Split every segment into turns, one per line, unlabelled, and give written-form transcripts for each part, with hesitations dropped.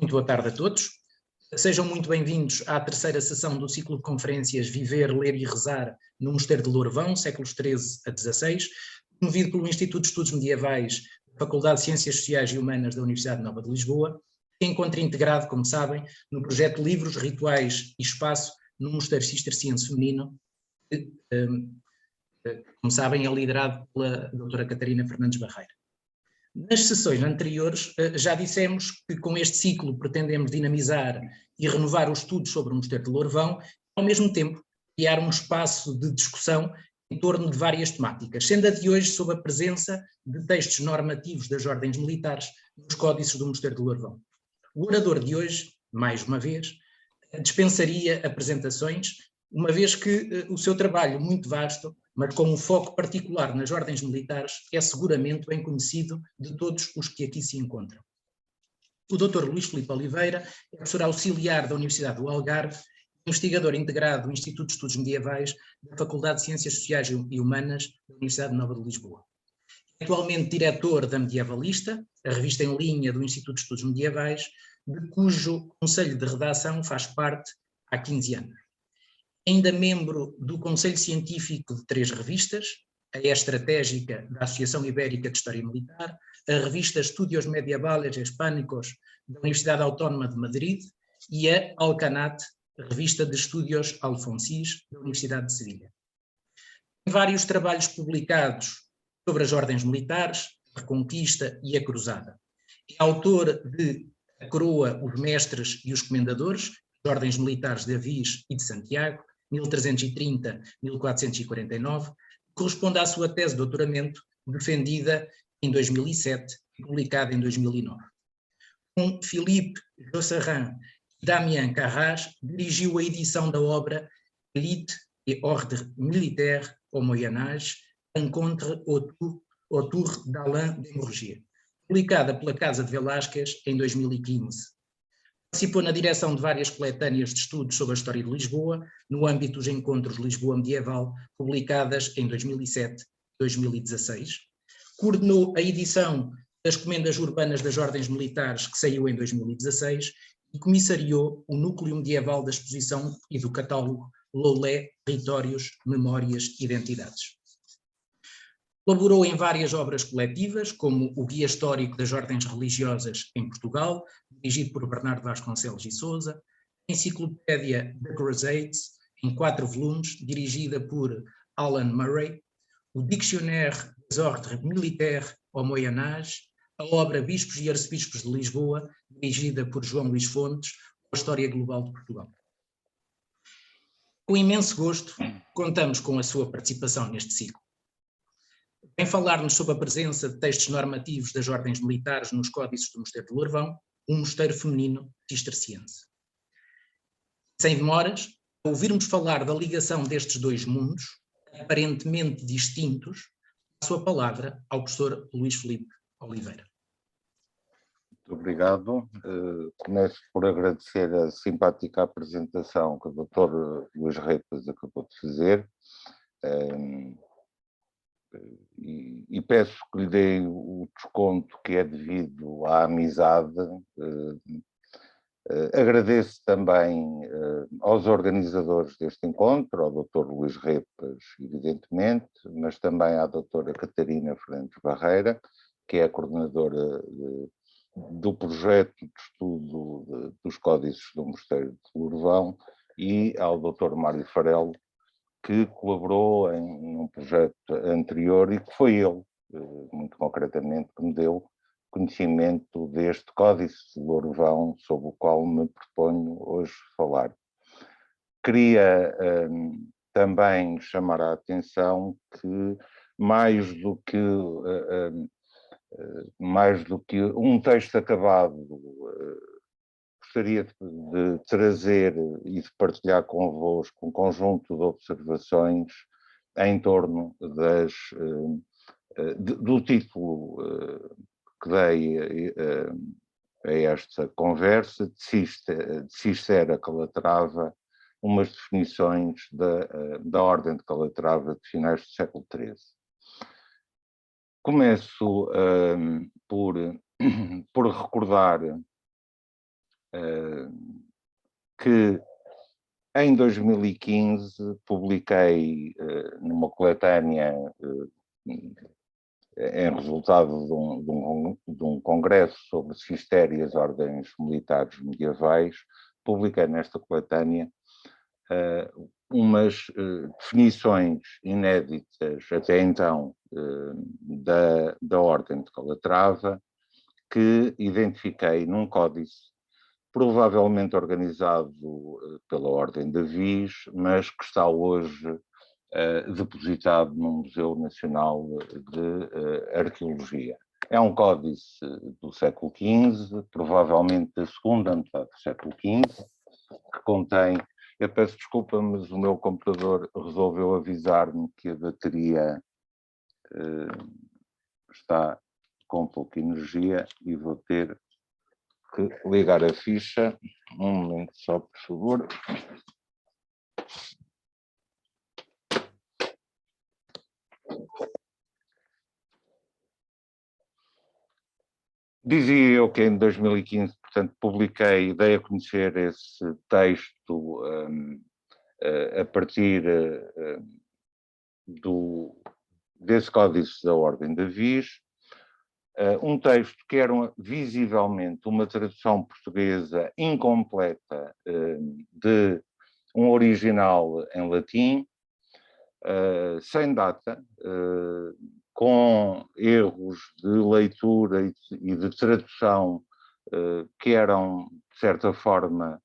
Muito boa tarde a todos. Sejam muito bem-vindos à terceira sessão do ciclo de conferências Viver, Ler e Rezar no Mosteiro de Lourvão, séculos XIII a XVI, promovido pelo Instituto de Estudos Medievais da Faculdade de Ciências Sociais e Humanas da Universidade Nova de Lisboa, que encontra integrado, como sabem, no projeto Livros, Rituais e Espaço no Mosteiro Cisterciense Feminino, que, como sabem, é liderado pela doutora Catarina Fernandes Barreira. Nas sessões anteriores já dissemos que com este ciclo pretendemos dinamizar e renovar os estudos sobre o Mosteiro de Lourvão, ao mesmo tempo criar um espaço de discussão em torno de várias temáticas, sendo a de hoje sob a presença de textos normativos das ordens militares nos códices do Mosteiro de Lourvão. O orador de hoje, mais uma vez, dispensaria apresentações, uma vez que o seu trabalho muito vasto, mas com um foco particular nas ordens militares, é seguramente bem conhecido de todos os que aqui se encontram. O Dr. Luís Filipe Oliveira é professor auxiliar da Universidade do Algarve, investigador integrado do Instituto de Estudos Medievais da Faculdade de Ciências Sociais e Humanas da Universidade Nova de Lisboa. É atualmente diretor da Medievalista, a revista em linha do Instituto de Estudos Medievais, de cujo conselho de redação faz parte há 15 anos. Ainda membro do Conselho Científico de 3 revistas, a Estratégica da Associação Ibérica de História Militar, a revista Estudios Medievales Hispánicos da Universidade Autónoma de Madrid e a Alcanat, revista de Estudios Alfonsis da Universidade de Sevilha. Tem vários trabalhos publicados sobre as ordens militares, a Reconquista e a Cruzada. É autor de A Coroa, os Mestres e os Comendadores, das ordens militares de Avis e de Santiago, 1330-1449, corresponde à sua tese de doutoramento, defendida em 2007 e publicada em 2009. Com Philippe Josserand e Damien Carras, dirigiu a edição da obra Élite et Ordre Militaire au Moyen Âge, Encontre autour d'Alain de Morgier, publicada pela Casa de Velázquez em 2015. Participou na direção de várias coletâneas de estudos sobre a história de Lisboa, no âmbito dos Encontros Lisboa Medieval, publicadas em 2007 e 2016. Coordenou a edição das Comendas Urbanas das Ordens Militares, que saiu em 2016, e comissariou o núcleo medieval da exposição e do catálogo Lolé, Territórios, Memórias e Identidades. Colaborou em várias obras coletivas, como o Guia Histórico das Ordens Religiosas em Portugal, dirigido por Bernardo Vasconcelos e Sousa, a Enciclopédia The Crusades, em 4 volumes, dirigida por Alan Murray, o Dictionnaire des Ordres Militaires au Moyen Âge, a obra Bispos e Arcebispos de Lisboa, dirigida por João Luís Fontes, ou a História Global de Portugal. Com imenso gosto, contamos com a sua participação neste ciclo. Vem falar-nos sobre a presença de textos normativos das ordens militares nos códices do Mosteiro de Lourvão, um mosteiro feminino cisterciense. Sem demoras, ao ouvirmos falar da ligação destes dois mundos, aparentemente distintos, a sua palavra ao professor Luís Filipe Oliveira.
Muito obrigado. Começo por agradecer a simpática apresentação que o Dr. Luís Repas acabou de fazer. E peço que lhe dê o desconto que é devido à amizade. Agradeço também aos organizadores deste encontro, ao Dr. Luís Repas, evidentemente, mas também à doutora Catarina Fernandes Barreira, que é a coordenadora do projeto de estudo dos códices do Mosteiro de Lourvão, e ao Dr. Mário Farelo, que colaborou em um projeto anterior e que foi ele, muito concretamente, que me deu conhecimento deste Códice de Lourvão, sobre o qual me proponho hoje falar. Queria também chamar a atenção que mais do que um texto acabado, gostaria de trazer e de partilhar convosco um conjunto de observações em torno do título que dei a esta conversa, de Cícera Calatrava, umas definições da Ordem de Calatrava de finais do século XIII. Começo por recordar que em 2015 publiquei numa coletânea em resultado de um congresso sobre Cister e as ordens militares medievais, publiquei nesta coletânea umas definições inéditas até então da Ordem de Calatrava, que identifiquei num códice provavelmente organizado pela Ordem da Viz, mas que está hoje depositado no Museu Nacional de Arqueologia. É um códice do século XV, provavelmente da segunda metade do século XV, que contém... Eu peço desculpa, mas o meu computador resolveu avisar-me que a bateria está com pouca energia e vou ter que ligar a ficha. Um momento só, por favor. Dizia eu que em 2015, portanto, publiquei, dei a conhecer esse texto a partir desse códice da Ordem da Viz, um texto que era visivelmente uma tradução portuguesa incompleta de um original em latim, sem data, com erros de leitura e de tradução que eram, de certa forma,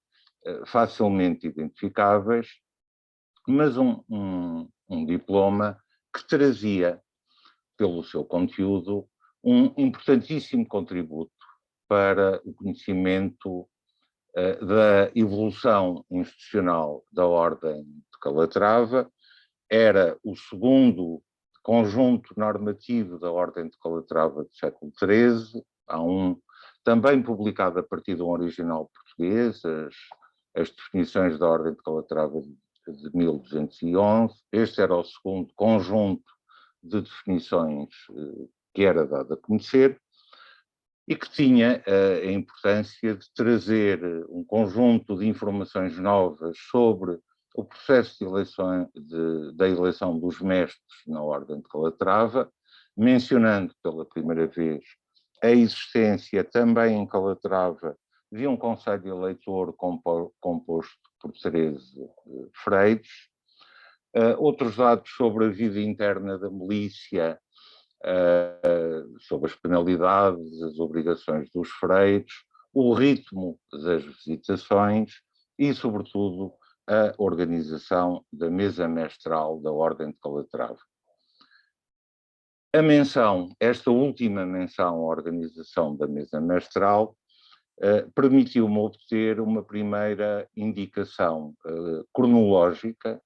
facilmente identificáveis, mas um diploma que trazia, pelo seu conteúdo, um importantíssimo contributo para o conhecimento da evolução institucional da Ordem de Calatrava. Era o segundo conjunto normativo da Ordem de Calatrava do século XIII, há um também publicado a partir de um original português, as definições da Ordem de Calatrava de 1211. Este era o segundo conjunto de definições que era dado a conhecer e que tinha a importância de trazer um conjunto de informações novas sobre o processo de eleição, da eleição dos mestres na Ordem de Calatrava, mencionando pela primeira vez a existência também em Calatrava de um conselho eleitor composto por 13 freires, outros dados sobre a vida interna da milícia, sobre as penalidades, as obrigações dos freires, o ritmo das visitações e, sobretudo, a organização da mesa mestral da Ordem de Calatrava. A menção, esta última menção à organização da mesa mestral, permitiu-me obter uma primeira indicação cronológica,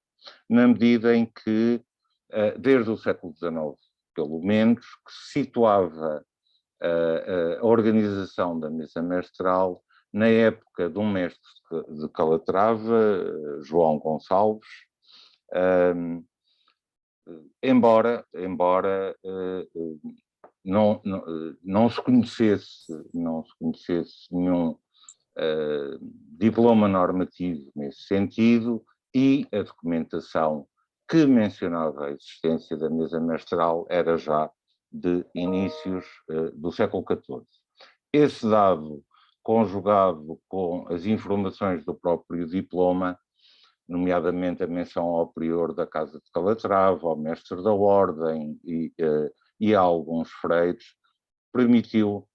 na medida em que, desde o século XIX, pelo menos, que situava a organização da mesa mestral na época de um mestre de Calatrava, João Gonçalves, embora não se conhecesse nenhum diploma normativo nesse sentido, e a documentação que mencionava a existência da mesa mestral era já de inícios do século XIV. Esse dado, conjugado com as informações do próprio diploma, nomeadamente a menção ao prior da Casa de Calatrava, ao mestre da Ordem e a alguns freires, permitiu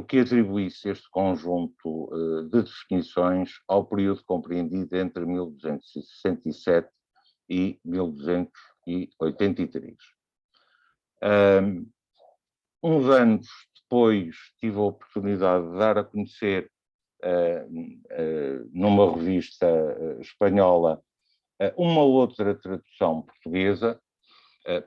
que atribuísse este conjunto de definições ao período compreendido entre 1267 e 1283. Uns anos depois tive a oportunidade de dar a conhecer numa revista espanhola uma outra tradução portuguesa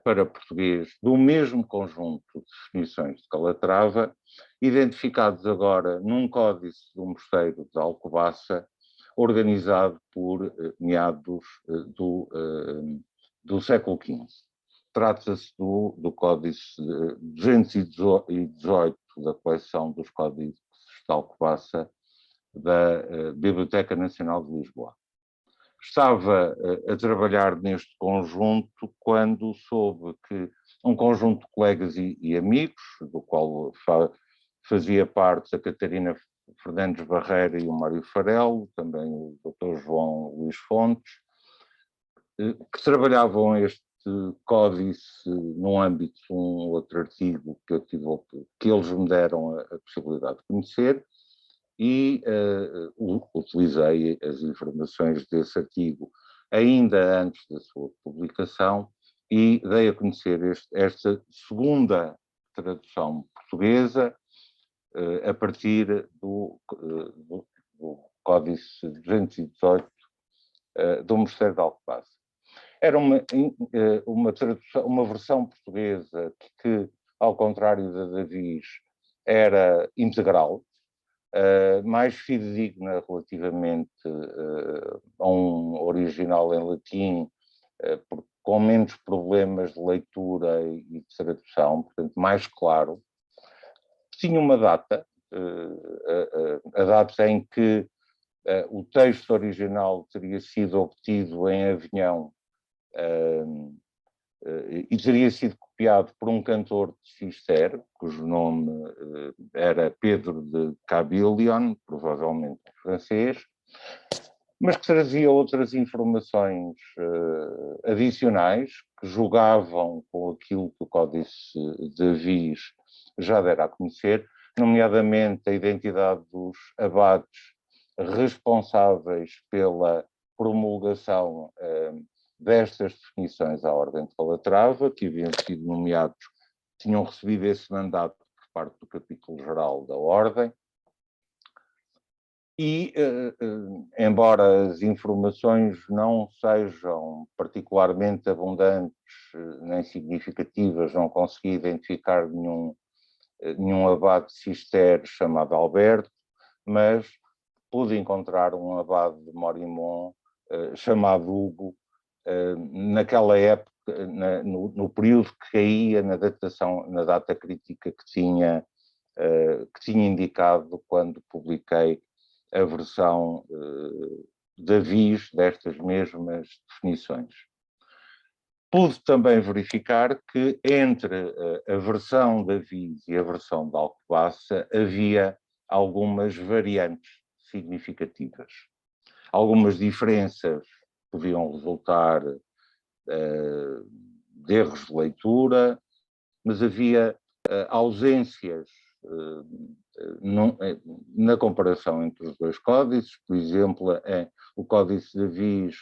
para português do mesmo conjunto de definições de Calatrava, identificados agora num códice do Mosteiro de Alcobaça, organizado por meados do século XV. Trata-se do Códice 218 da coleção dos Códices de Alcobaça, da Biblioteca Nacional de Lisboa. Estava a trabalhar neste conjunto quando soube que um conjunto de colegas e amigos, do qual fazia parte a Catarina Fernandes Barreira e o Mário Farelo, também o Dr. João Luís Fontes, que trabalhavam este códice no âmbito de um outro artigo que eles me deram a possibilidade de conhecer, e utilizei as informações desse artigo ainda antes da sua publicação e dei a conhecer esta segunda tradução portuguesa a partir do Códice 218 do Mosteiro de Alcobaça. Era uma tradução, uma versão portuguesa que, ao contrário da Davis, era integral, mais fidedigna relativamente a um original em latim, com menos problemas de leitura e de tradução, portanto mais claro. Tinha uma data, a data em que o texto original teria sido obtido em Avignon e teria sido copiado por um cantor de Cister, cujo nome era Pedro de Cabilion, provavelmente francês, mas que trazia outras informações adicionais que jogavam com aquilo que o Códice de Avis já dera a conhecer, nomeadamente a identidade dos abades responsáveis pela promulgação destas definições à Ordem de Calatrava, que haviam sido nomeados, tinham recebido esse mandato por parte do capítulo geral da Ordem, e, embora as informações não sejam particularmente abundantes nem significativas, não consegui identificar nenhum abade cister chamado Alberto, mas pude encontrar um abade de Morimont chamado Hugo, naquela época, no período que caía na data crítica que tinha indicado quando publiquei a versão de Avis destas mesmas definições. Pude também verificar que entre a versão de Avis e a versão de Alcobaça havia algumas variantes significativas. Algumas diferenças podiam resultar de erros de leitura, mas havia ausências na comparação entre os dois códices. Por exemplo, o Códice de Avis,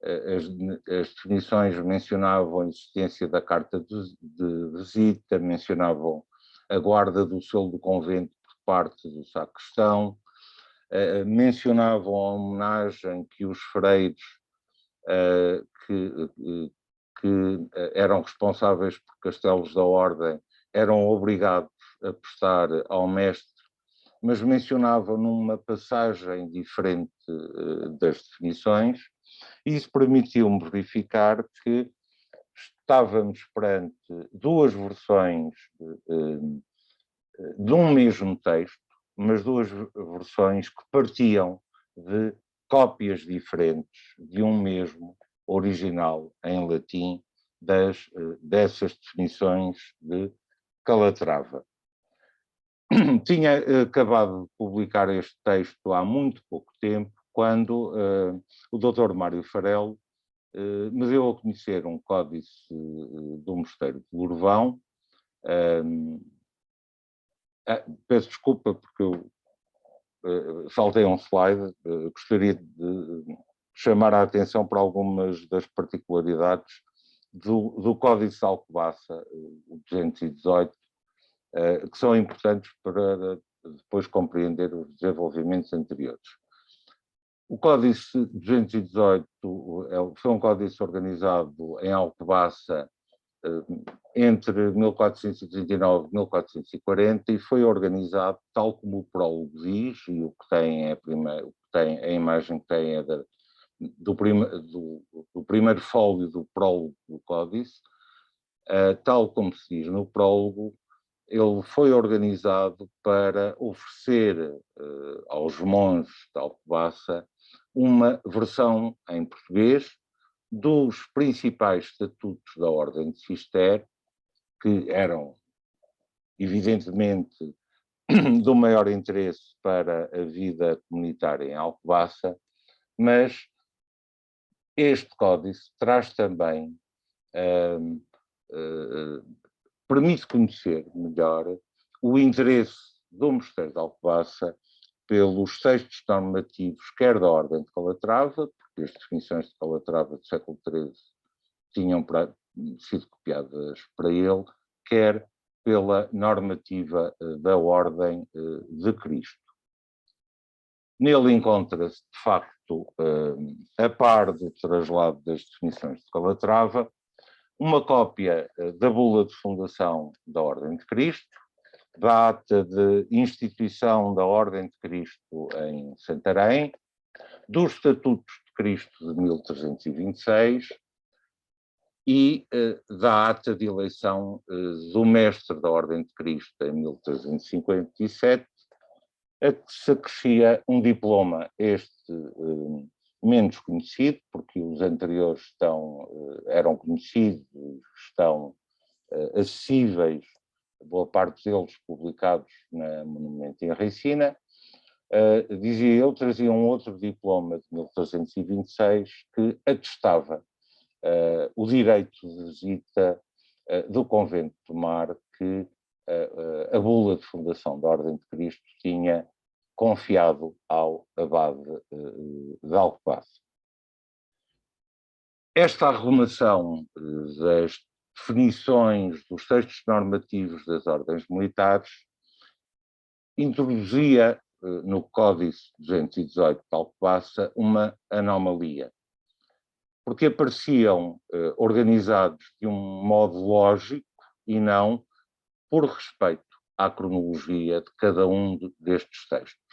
as definições mencionavam a existência da carta de visita, mencionavam a guarda do selo do convento por parte do sacristão, mencionavam a homenagem que os freiros que eram responsáveis por castelos da Ordem eram obrigados a prestar ao mestre, mas mencionavam numa passagem diferente das definições, e isso permitiu-me verificar que estávamos perante duas versões de um mesmo texto, mas duas versões que partiam de cópias diferentes de um mesmo original em latim dessas definições de Calatrava. Tinha acabado de publicar este texto há muito pouco tempo, quando o Dr. Mário Farelo me deu a conhecer um códice do Mosteiro de Lourvão. Peço desculpa porque eu saltei um slide, gostaria de chamar a atenção para algumas das particularidades do Códice de Alcobaça, o 218, que são importantes para depois compreender os desenvolvimentos anteriores. O Códice 218 foi um códice organizado em Alcobaça entre 1439 e 1440 e foi organizado tal como o prólogo diz, e o que tem a imagem que tem é do primeiro fólio do prólogo do códice, tal como se diz no prólogo, ele foi organizado para oferecer aos monges de Alcobaça uma versão em português dos principais estatutos da Ordem de Cister, que eram, evidentemente, do maior interesse para a vida comunitária em Alcobaça, mas este códice traz também, permite conhecer melhor o interesse do Mosteiro de Alcobaça pelos textos normativos, quer da Ordem de Calatrava, porque as definições de Calatrava do século XIII tinham sido copiadas para ele, quer pela normativa da Ordem de Cristo. Nele encontra-se, de facto, a par do traslado das definições de Calatrava, uma cópia da bula de fundação da Ordem de Cristo, da ata de instituição da Ordem de Cristo em Santarém, dos Estatutos de Cristo de 1326 e da ata de eleição do Mestre da Ordem de Cristo em 1357, a que se acrescia um diploma, este menos conhecido, porque os anteriores eram conhecidos, estão acessíveis, boa parte deles publicados na Monumento em Ricina. Dizia eu, trazia um outro diploma de 1326 que atestava o direito de visita do convento de Tomar, que a bula de fundação da Ordem de Cristo tinha confiado ao abade de Alcobaça. Esta arrumação das definições dos textos normativos das ordens militares introduzia no Códice 218 de Alcobaça uma anomalia, porque apareciam organizados de um modo lógico e não por respeito à cronologia de cada um destes textos.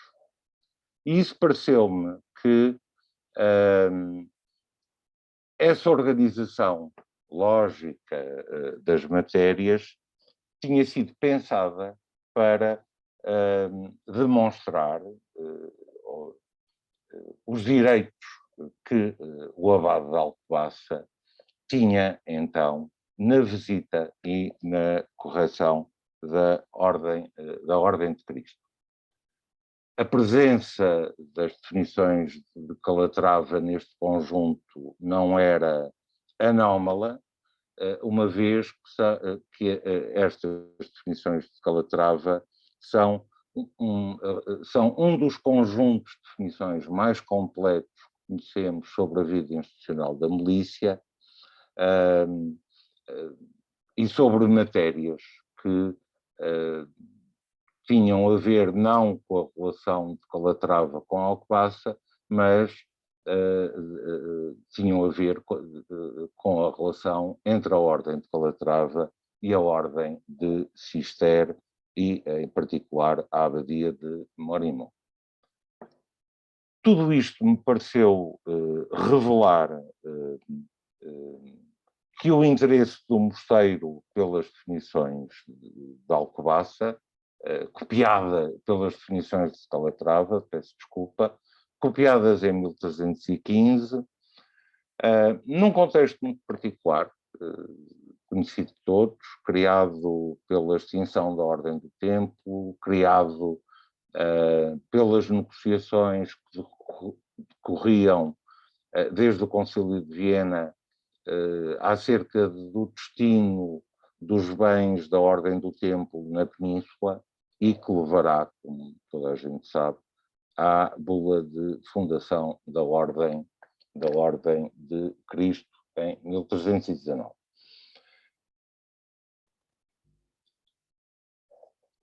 E isso pareceu-me que essa organização lógica das matérias tinha sido pensada para demonstrar os direitos que o abade de Alcobaça tinha, então, na visita e na correção da Ordem de Cristo. A presença das definições de Calatrava neste conjunto não era anómala, uma vez que estas definições de Calatrava são um dos conjuntos de definições mais completos que conhecemos sobre a vida institucional da milícia e sobre matérias que tinham a ver não com a relação de Calatrava com Alcobaça, mas tinham a ver com a relação entre a Ordem de Calatrava e a Ordem de Cister e, em particular, a Abadia de Morimão. Tudo isto me pareceu revelar que o interesse do mosteiro pelas definições de Alcobaça, copiada pelas definições de Calatrava, peço desculpa, copiadas em 1315, num contexto muito particular, conhecido de todos, criado pela extinção da Ordem do Tempo, criado pelas negociações que decorriam desde o Concílio de Viena acerca do destino dos bens da Ordem do Templo na Península e que levará, como toda a gente sabe, à bula de fundação da Ordem de Cristo em 1319.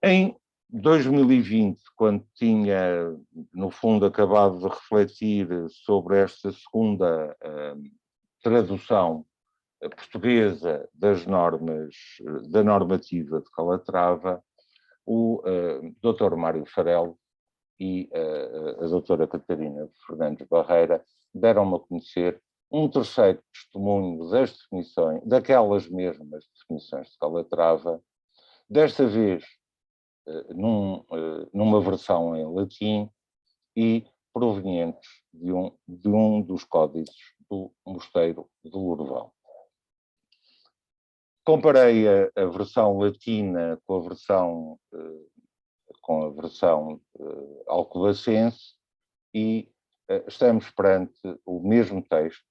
Em 2020, quando tinha, no fundo, acabado de refletir sobre esta segunda tradução portuguesa das normas, da normativa de Calatrava, o Dr. Mário Farelo e a doutora Catarina Fernandes Barreira deram-me a conhecer um terceiro testemunho das definições, daquelas mesmas definições de Calatrava, desta vez numa versão em latim e provenientes de um dos códices do Mosteiro de Lourvão. Comparei a versão latina com a versão alcobacense e estamos perante o mesmo texto,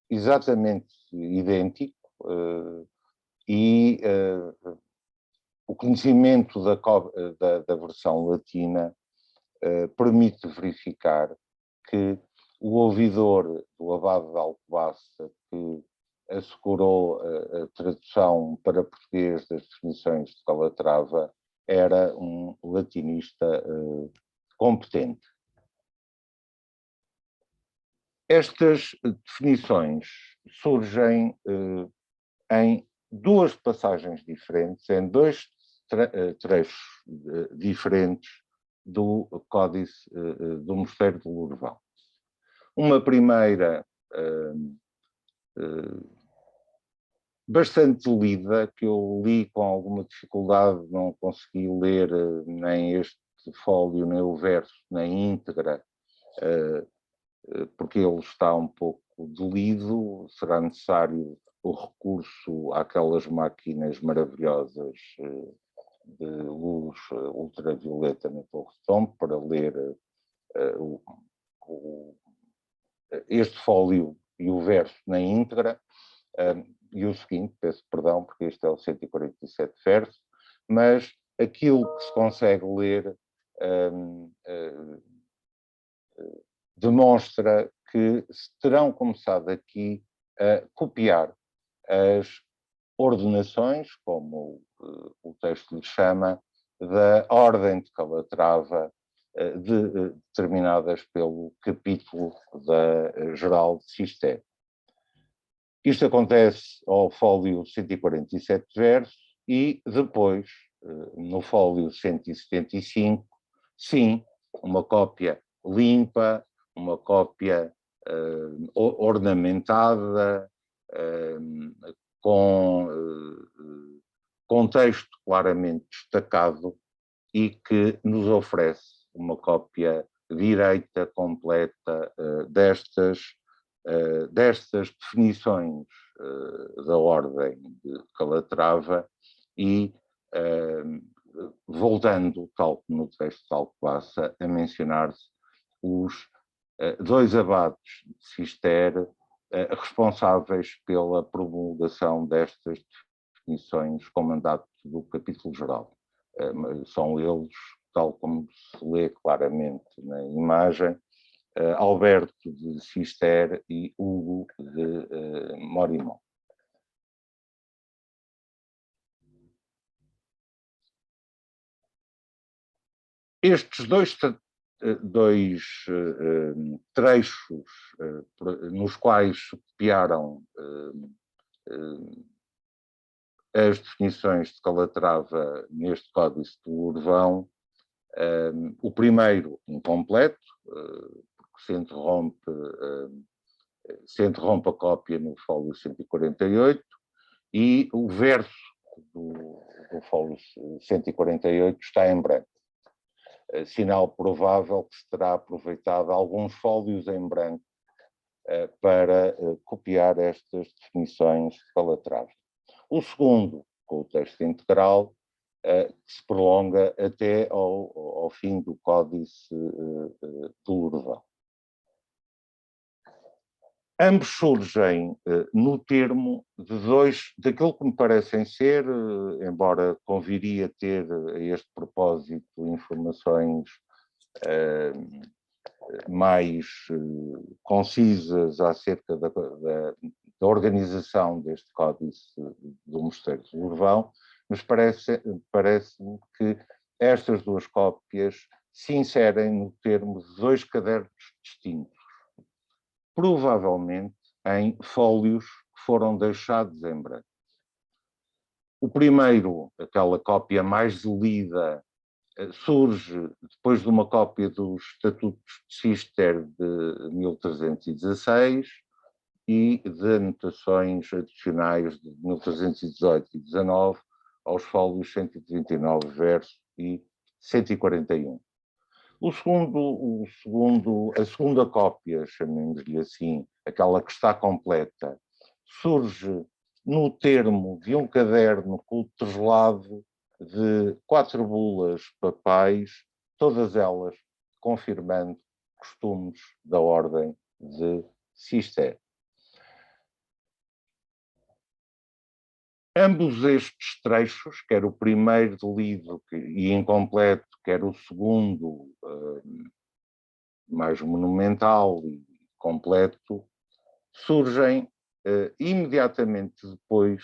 exatamente idêntico, e o conhecimento da versão latina permite verificar que o ouvidor do abade de Alcobaça, que assegurou a tradução para português das definições de Calatrava, era um latinista competente. Estas definições surgem em duas passagens diferentes, em dois trechos diferentes do Códice do Mosteiro de Lourvão. Uma primeira bastante lida, que eu li com alguma dificuldade, não consegui ler nem este fólio, nem o verso, na íntegra, porque ele está um pouco delido, será necessário o recurso àquelas máquinas maravilhosas de luz ultravioleta na Torre de Tombo para ler este fólio e o verso na íntegra. E o seguinte, peço perdão, porque este é o 147 verso, mas aquilo que se consegue ler demonstra que se terão começado aqui a copiar as ordenações, como o texto lhe chama, da Ordem de Calatrava, determinadas pelo capítulo da Geral de Cister. Isto acontece ao fólio 147 versos e depois, no fólio 175, sim, uma cópia limpa, uma cópia ornamentada, com contexto claramente destacado e que nos oferece uma cópia direita, completa, destas definições da Ordem de Calatrava e voltando, tal como no texto de Alcobaça, a mencionar-se os dois abades de Cister responsáveis pela promulgação destas definições com mandato do capítulo geral. São eles, tal como se lê claramente na imagem, Alberto de Cister e Hugo de Morimão. Estes dois trechos nos quais se copiaram as definições de Calatrava neste Códice de Lourvão, o primeiro incompleto, porque se interrompe a cópia no fólio 148, e o verso do fólio 148 está em branco. Sinal provável que se terá aproveitado alguns fólios em branco para copiar estas definições de Calatrava. O segundo, com o texto integral, que se prolonga até ao fim do Códice de Lourvão. Ambos surgem no termo de daquilo que me parecem ser, embora conviria ter a este propósito informações mais concisas acerca da organização deste Códice do Mosteiro de Lourvão, mas parece-me que estas duas cópias se inserem no termo de dois cadernos distintos, provavelmente em fólios que foram deixados em branco. O primeiro, aquela cópia mais lida, surge depois de uma cópia dos Estatutos de Cister de 1316 e de anotações adicionais de 1318 e 19, aos fólios 139 verso e 141. A segunda cópia, chamemos-lhe assim, aquela que está completa, surge no termo de um caderno culto-tegelado de 4 bulas papais, todas elas confirmando costumes da ordem de Cister. Ambos estes trechos, quer o primeiro lido e incompleto, quer o segundo, mais monumental e completo, surgem imediatamente depois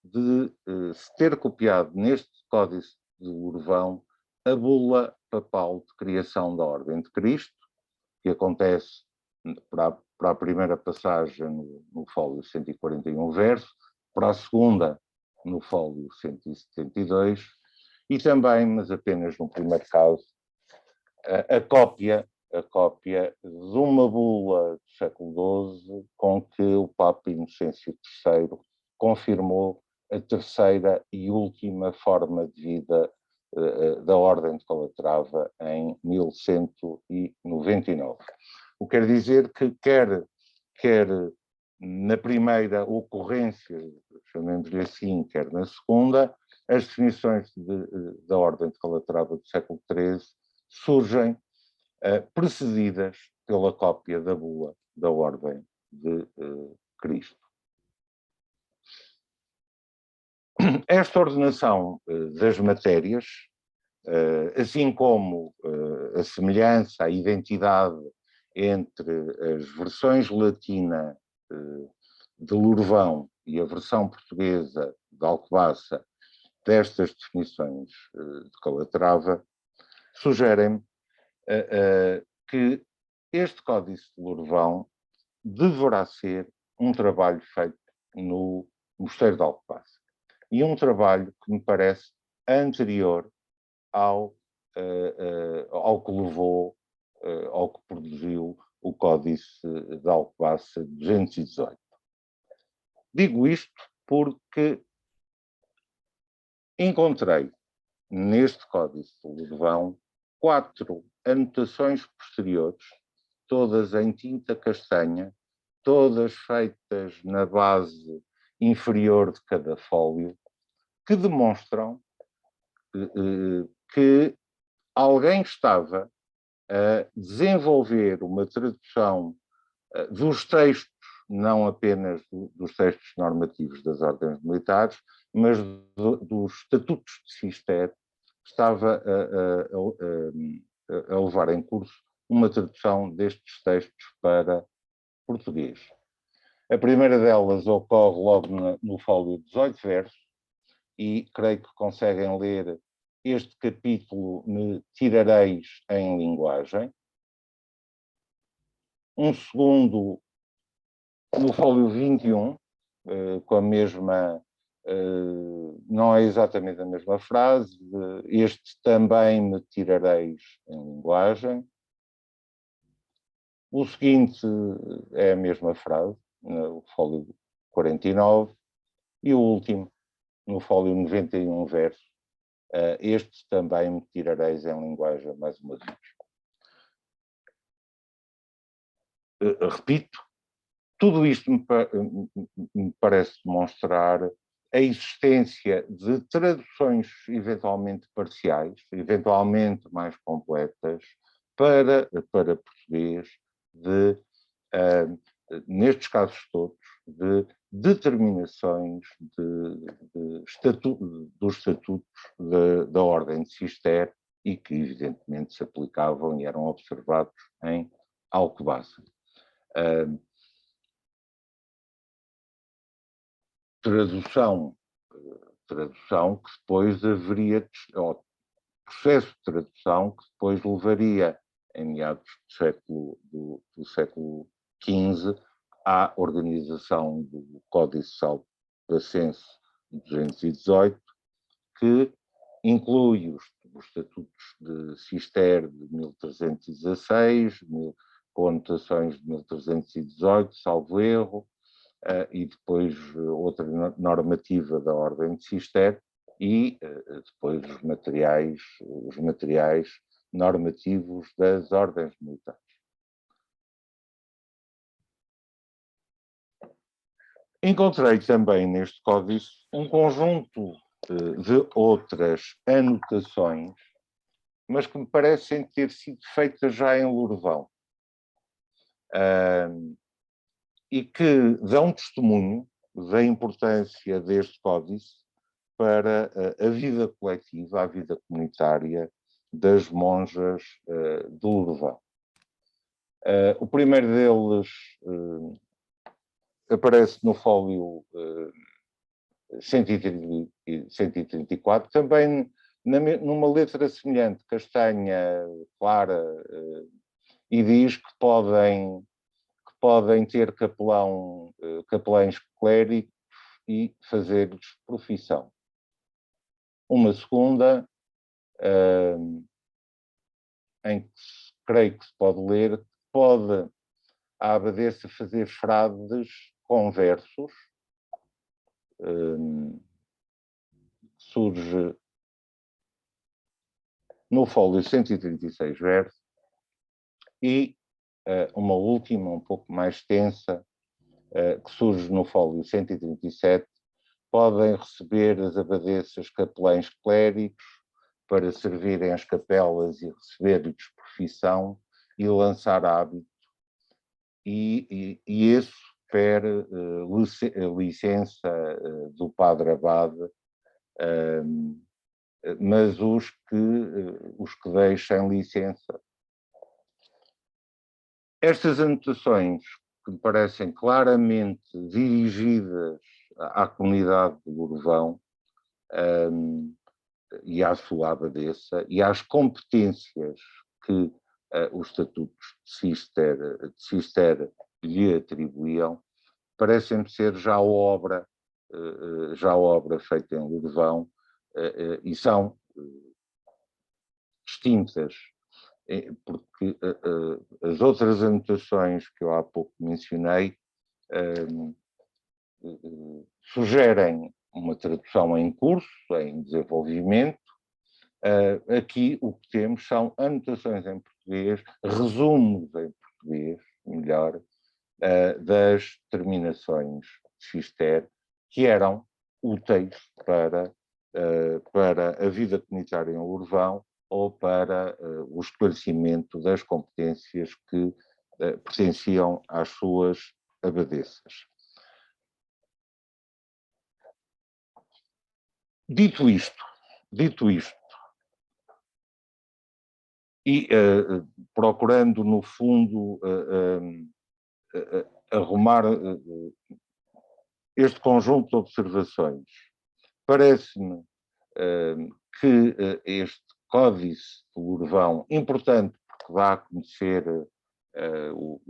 de se ter copiado neste Códice de Lourvão a bula papal de criação da Ordem de Cristo, que acontece para a primeira passagem no fólio 141 verso, para a segunda no fólio 172, e também, mas apenas no primeiro caso, a cópia de uma bula do século XII com que o Papa Inocêncio III confirmou a terceira e última forma de vida da Ordem de Calatrava em 1199. O que quer dizer que quer na primeira ocorrência, chamemos-lhe assim, quer na segunda, as definições da Ordem de Calatrava do século XIII surgem precedidas pela cópia da bula da Ordem de Cristo. Esta ordenação das matérias, assim como a semelhança, a identidade entre as versões latina de Lourvão e a versão portuguesa de Alcobaça destas definições de Calatrava, sugerem que este Códice de Lourvão deverá ser um trabalho feito no Mosteiro de Alcobaça. E um trabalho que me parece anterior ao que levou, ao que produziu o Códice de Alcobaça 218. Digo isto porque encontrei neste Códice de Lourvão 4 anotações posteriores, todas em tinta castanha, todas feitas na base inferior de cada fólio, que demonstram que alguém estava a desenvolver uma tradução dos textos, não apenas dos textos normativos das ordens militares, mas dos estatutos de Cister, estava a levar em curso uma tradução destes textos para português. A primeira delas ocorre logo no fólio 18 verso, e creio que conseguem ler este capítulo Me Tirareis em Linguagem. Um segundo no fólio 21, com a mesma, não é exatamente a mesma frase, este também me tirareis em linguagem. O seguinte é a mesma frase, no fólio 49, e o último, no fólio 91 verso, este também me tirareis em linguagem mais uma vez. Repito, tudo isto me parece demonstrar a existência de traduções eventualmente parciais, eventualmente mais completas, para português, nestes casos todos, de determinações dos estatutos da Ordem de Cister e que evidentemente se aplicavam e eram observados em Alcobaça. Tradução que depois haveria, ou processo de tradução que depois levaria, em meados do século XV, à organização do Códice Alcobacense 218, que inclui os estatutos de Cister de 1316, com anotações de 1318, salvo erro, e depois outra normativa da Ordem de Cister, e depois os materiais normativos das ordens militares. Encontrei também neste códice um conjunto de outras anotações, mas que me parecem ter sido feitas já em Lourvão, e que dão testemunho da importância deste códice para a vida coletiva, a vida comunitária das monjas de Lourvão. O primeiro deles aparece no fólio 134, também numa letra semelhante, castanha, clara, e diz que podem ter capelães clérigos e fazer-lhes profissão. Uma segunda, em que creio que se pode ler, pode a abadesa fazer frades com versos, surge no fólio 136 versos, e uma última, um pouco mais extensa, que surge no fólio 137, podem receber as abadesas capelães clérigos para servirem as capelas e receber-lhes profissão e lançar hábito, e esse pede licença do padre abade, mas os que deixem licença. Estas anotações, que me parecem claramente dirigidas à comunidade de Lourvão e à sua abadesa e às competências que os estatutos de Cister lhe atribuíam, parecem-me ser já obra feita em Lourvão, e são distintas, porque as outras anotações que eu há pouco mencionei sugerem uma tradução em curso, em desenvolvimento. Aqui o que temos são anotações em português, resumos em português, melhor, das terminações de Cister, que eram úteis para a vida comunitária em Lourvão ou para o esclarecimento das competências que pertenciam às suas abadesas. Dito isto, e procurando, no fundo, arrumar este conjunto de observações, parece-me que este Códice de Lourvão, importante porque dá a conhecer o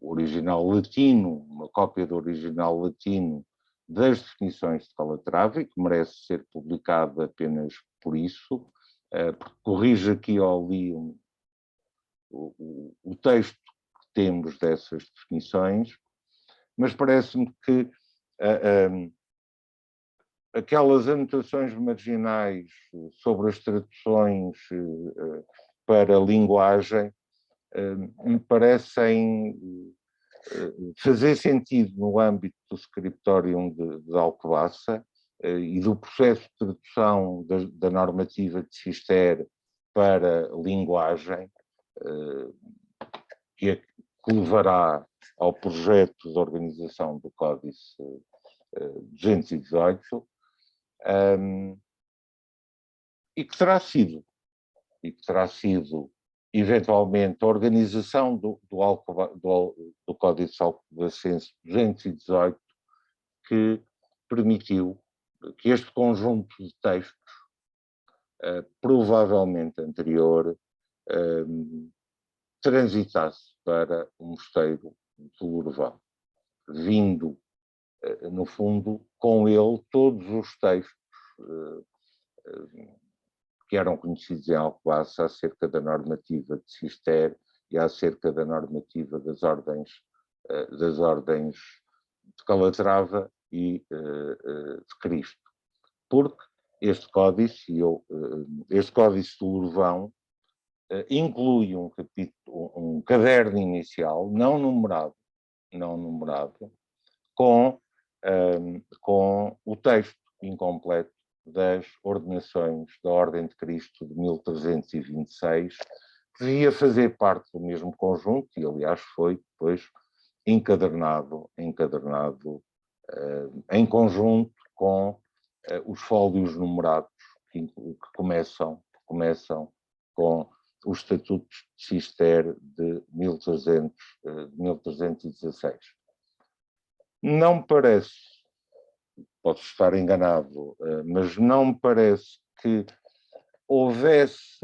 original latino, uma cópia do original latino das definições de Calatrava, e que merece ser publicado apenas por isso, porque corrige aqui ou ali o texto que temos dessas definições, mas parece-me que aquelas anotações marginais sobre as traduções para a linguagem me parecem fazer sentido no âmbito do Scriptorium de Alcobaça e do processo de tradução da normativa de Cister para linguagem, que levará ao projeto de organização do Códice 218, e que terá sido eventualmente a organização do Códice Alcobacense 218 que permitiu que este conjunto de textos, provavelmente anterior, transitasse para o mosteiro de Lourvão, vindo, no fundo, com ele todos os textos que eram conhecidos em Alcobaça acerca da normativa de Cister e acerca da normativa das ordens de Calatrava e de Cristo. Porque este códice do Lourvão inclui um caderno inicial não numerado, com o texto incompleto das ordenações da Ordem de Cristo de 1326, que ia fazer parte do mesmo conjunto e, aliás, foi depois encadernado em conjunto com os fólios numerados que começam com os Estatutos de Cister de 1316. Não me parece, posso estar enganado, mas não me parece que houvesse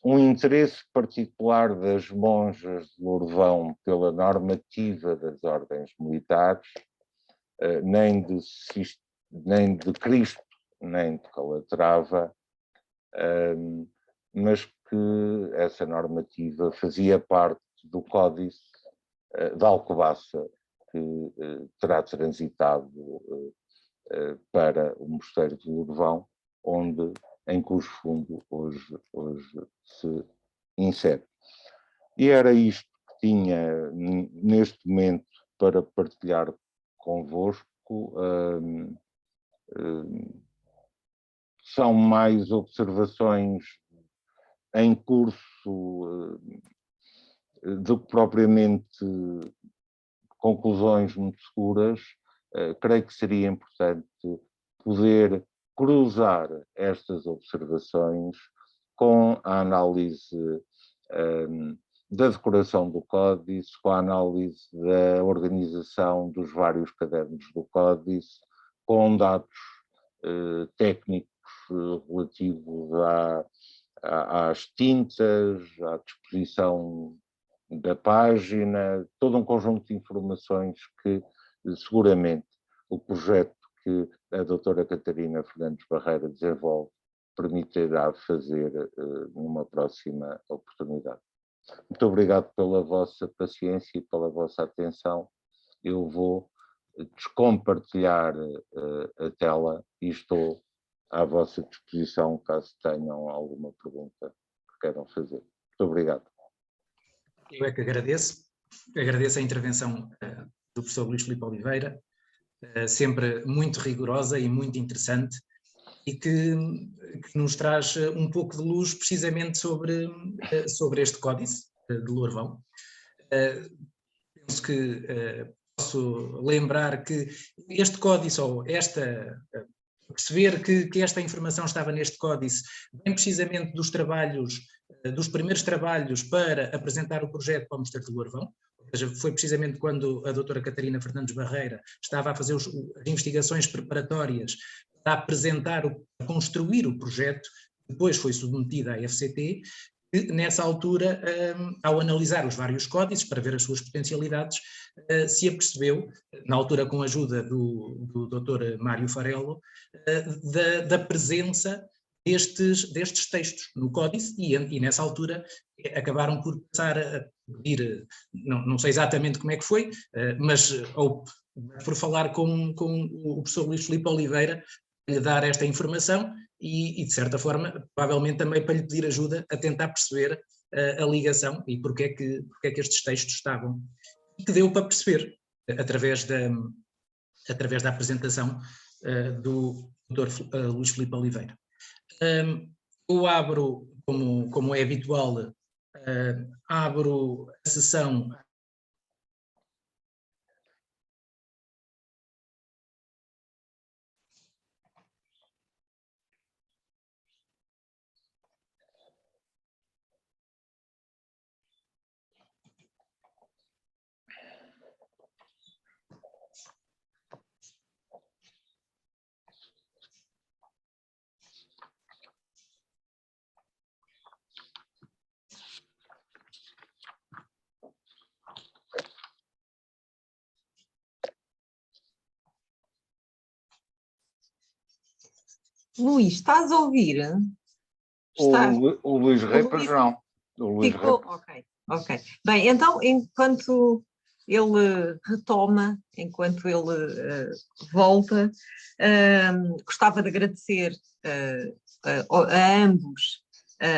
um interesse particular das monjas de Lourvão pela normativa das ordens militares, nem de Cristo, nem de Calatrava, mas que essa normativa fazia parte do Códice de Alcobaça, que terá transitado para o Mosteiro de Lourvão, em cujo fundo hoje se insere. E era isto que tinha neste momento para partilhar convosco. São mais observações em curso do que propriamente conclusões muito seguras. Creio que seria importante poder cruzar estas observações com a análise da decoração do Códice, com a análise da organização dos vários cadernos do Códice, com dados técnicos relativos às tintas, à disposição da página, todo um conjunto de informações que seguramente o projeto que a doutora Catarina Fernandes Barreira desenvolve permitirá fazer numa próxima oportunidade. Muito obrigado pela vossa paciência e pela vossa atenção. Eu vou descompartilhar a tela e estou à vossa disposição caso tenham alguma pergunta que queiram fazer. Muito obrigado.
Eu é que agradeço a intervenção do professor Luís Filipe Oliveira, sempre muito rigorosa e muito interessante, e que nos traz um pouco de luz precisamente sobre este Códice de Lourvão. Penso que posso lembrar que este Códice, ou perceber que esta informação estava neste Códice, vem precisamente dos primeiros trabalhos para apresentar o projeto para o Mosteiro de Lourvão. Ou seja, foi precisamente quando a doutora Catarina Fernandes Barreira estava a fazer as investigações preparatórias para construir o projeto, depois foi submetida à FCT, que nessa altura, ao analisar os vários códices para ver as suas potencialidades, se apercebeu, na altura com a ajuda do Dr. Mário Farello, da presença destes textos no códice, e nessa altura acabaram por passar a pedir, não sei exatamente como é que foi, mas por falar com o professor Luís Filipe Oliveira, lhe dar esta informação e, de certa forma, provavelmente também para lhe pedir ajuda a tentar perceber a ligação e porque é que estes textos estavam. E que deu para perceber, através da apresentação do Dr. Luís Filipe Oliveira. Eu abro, como é habitual, abro a sessão.
Luís, estás a ouvir?
O Luís Repas não. O Luís
ficou?
Repas.
Ok. Bem, então, enquanto ele retoma, enquanto ele volta. Gostava de agradecer a ambos,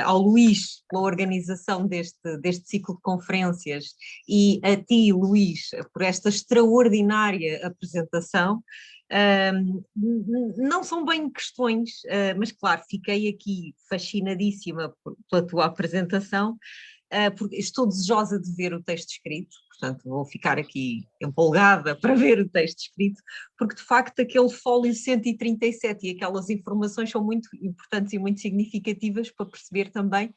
ao Luís pela organização deste ciclo de conferências e a ti, Luís, por esta extraordinária apresentação. Não são bem questões, mas claro, fiquei aqui fascinadíssima pela tua apresentação, porque estou desejosa de ver o texto escrito, portanto vou ficar aqui empolgada para ver o texto escrito, porque de facto aquele fólio 137 e aquelas informações são muito importantes e muito significativas para perceber também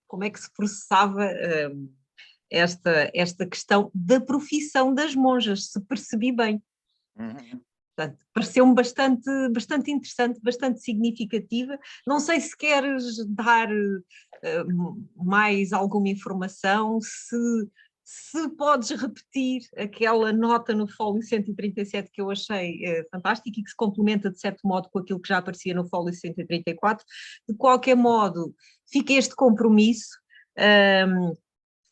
como é que se processava esta questão da profissão das monjas, se percebi bem. Portanto, pareceu-me bastante interessante, bastante significativa. Não sei se queres dar mais alguma informação, se podes repetir aquela nota no fólio 137 que eu achei fantástica e que se complementa de certo modo com aquilo que já aparecia no fólio 134. De qualquer modo, fica este compromisso.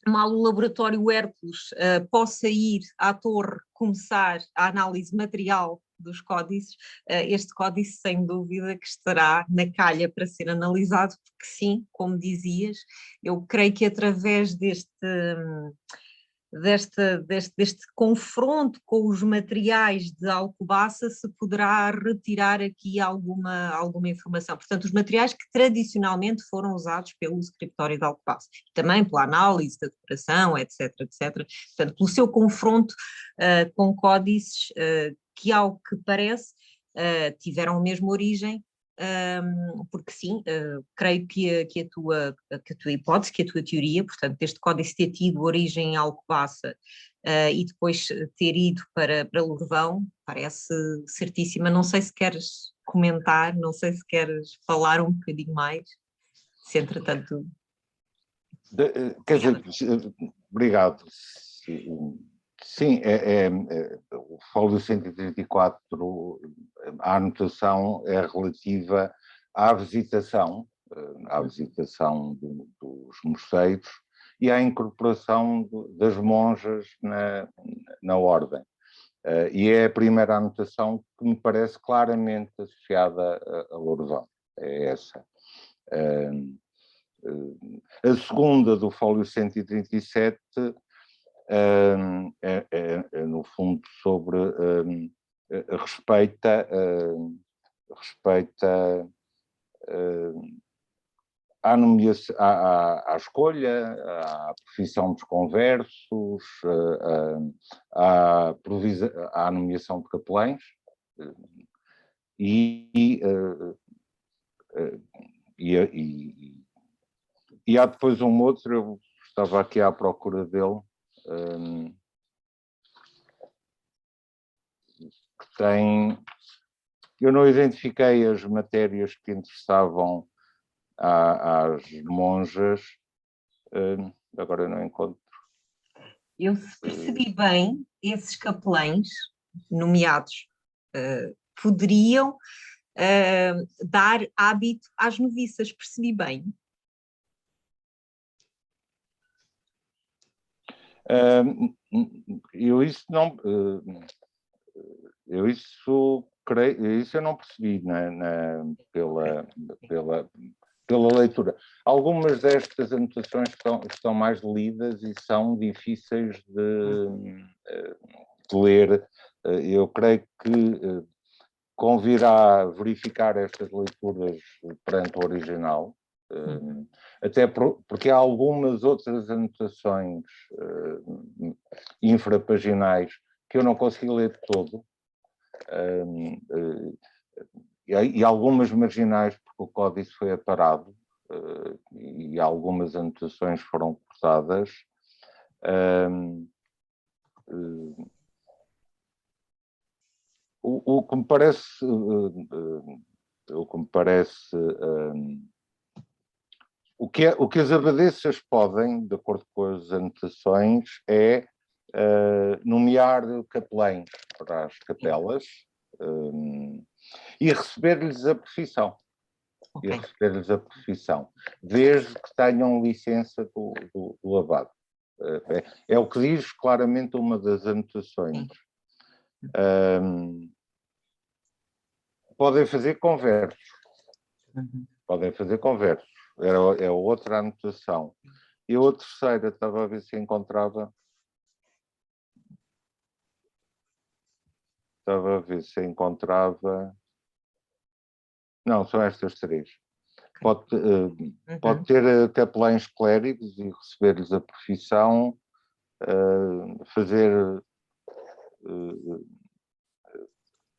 Mal o laboratório Hércules possa ir à torre começar a análise material dos códices, este códice sem dúvida que estará na calha para ser analisado, porque sim, como dizias, eu creio que através deste confronto com os materiais de Alcobaça se poderá retirar aqui alguma informação. Portanto, os materiais que tradicionalmente foram usados pelo escritório de Alcobaça, também pela análise da decoração, etc, etc. Portanto, pelo seu confronto com códices que, ao que parece, tiveram a mesma origem, porque sim, creio que a tua hipótese, que a tua teoria, portanto, deste códice ter tido origem em Alcobaça e depois ter ido para Lourvão, parece certíssima. Não sei se queres comentar, não sei se queres falar um bocadinho mais, se entretanto...
Quer dizer, obrigado. Sim, o fólio 134, a anotação é relativa à visitação dos mosteiros e à incorporação das monjas na ordem. E é a primeira anotação que me parece claramente associada a Lourvão, é essa. A segunda, do fólio 137, no fundo sobre respeita à nomeação, à escolha, à profissão dos conversos, à nomeação de capelães e há depois um outro, eu estava aqui à procura dele, que tem... Eu não identifiquei as matérias que interessavam às monjas, agora eu não encontro.
Eu, se percebi bem, esses capelães nomeados poderiam dar hábito às noviças, percebi bem?
Eu isso não... isso eu não percebi pela leitura. Algumas destas anotações estão mais lidas e são difíceis de ler. Eu creio que convirá verificar estas leituras perante o original, até porque há algumas outras anotações infrapaginais que eu não consegui ler de todo, e algumas marginais, porque o códice foi aparado, e algumas anotações foram cortadas. O que me parece, o que as abadesas podem, de acordo com as anotações, é nomear capelães para as capelas e receber-lhes a profissão.
Okay.
E receber-lhes a profissão, desde que tenham licença do abade. É o que diz claramente uma das anotações. Podem fazer conversos. Podem fazer conversos. É outra anotação. E a terceira, estava a ver se encontrava. Estava a ver se encontrava. Não, são estas três. Pode ter capelães clérigos e receber-lhes a profissão,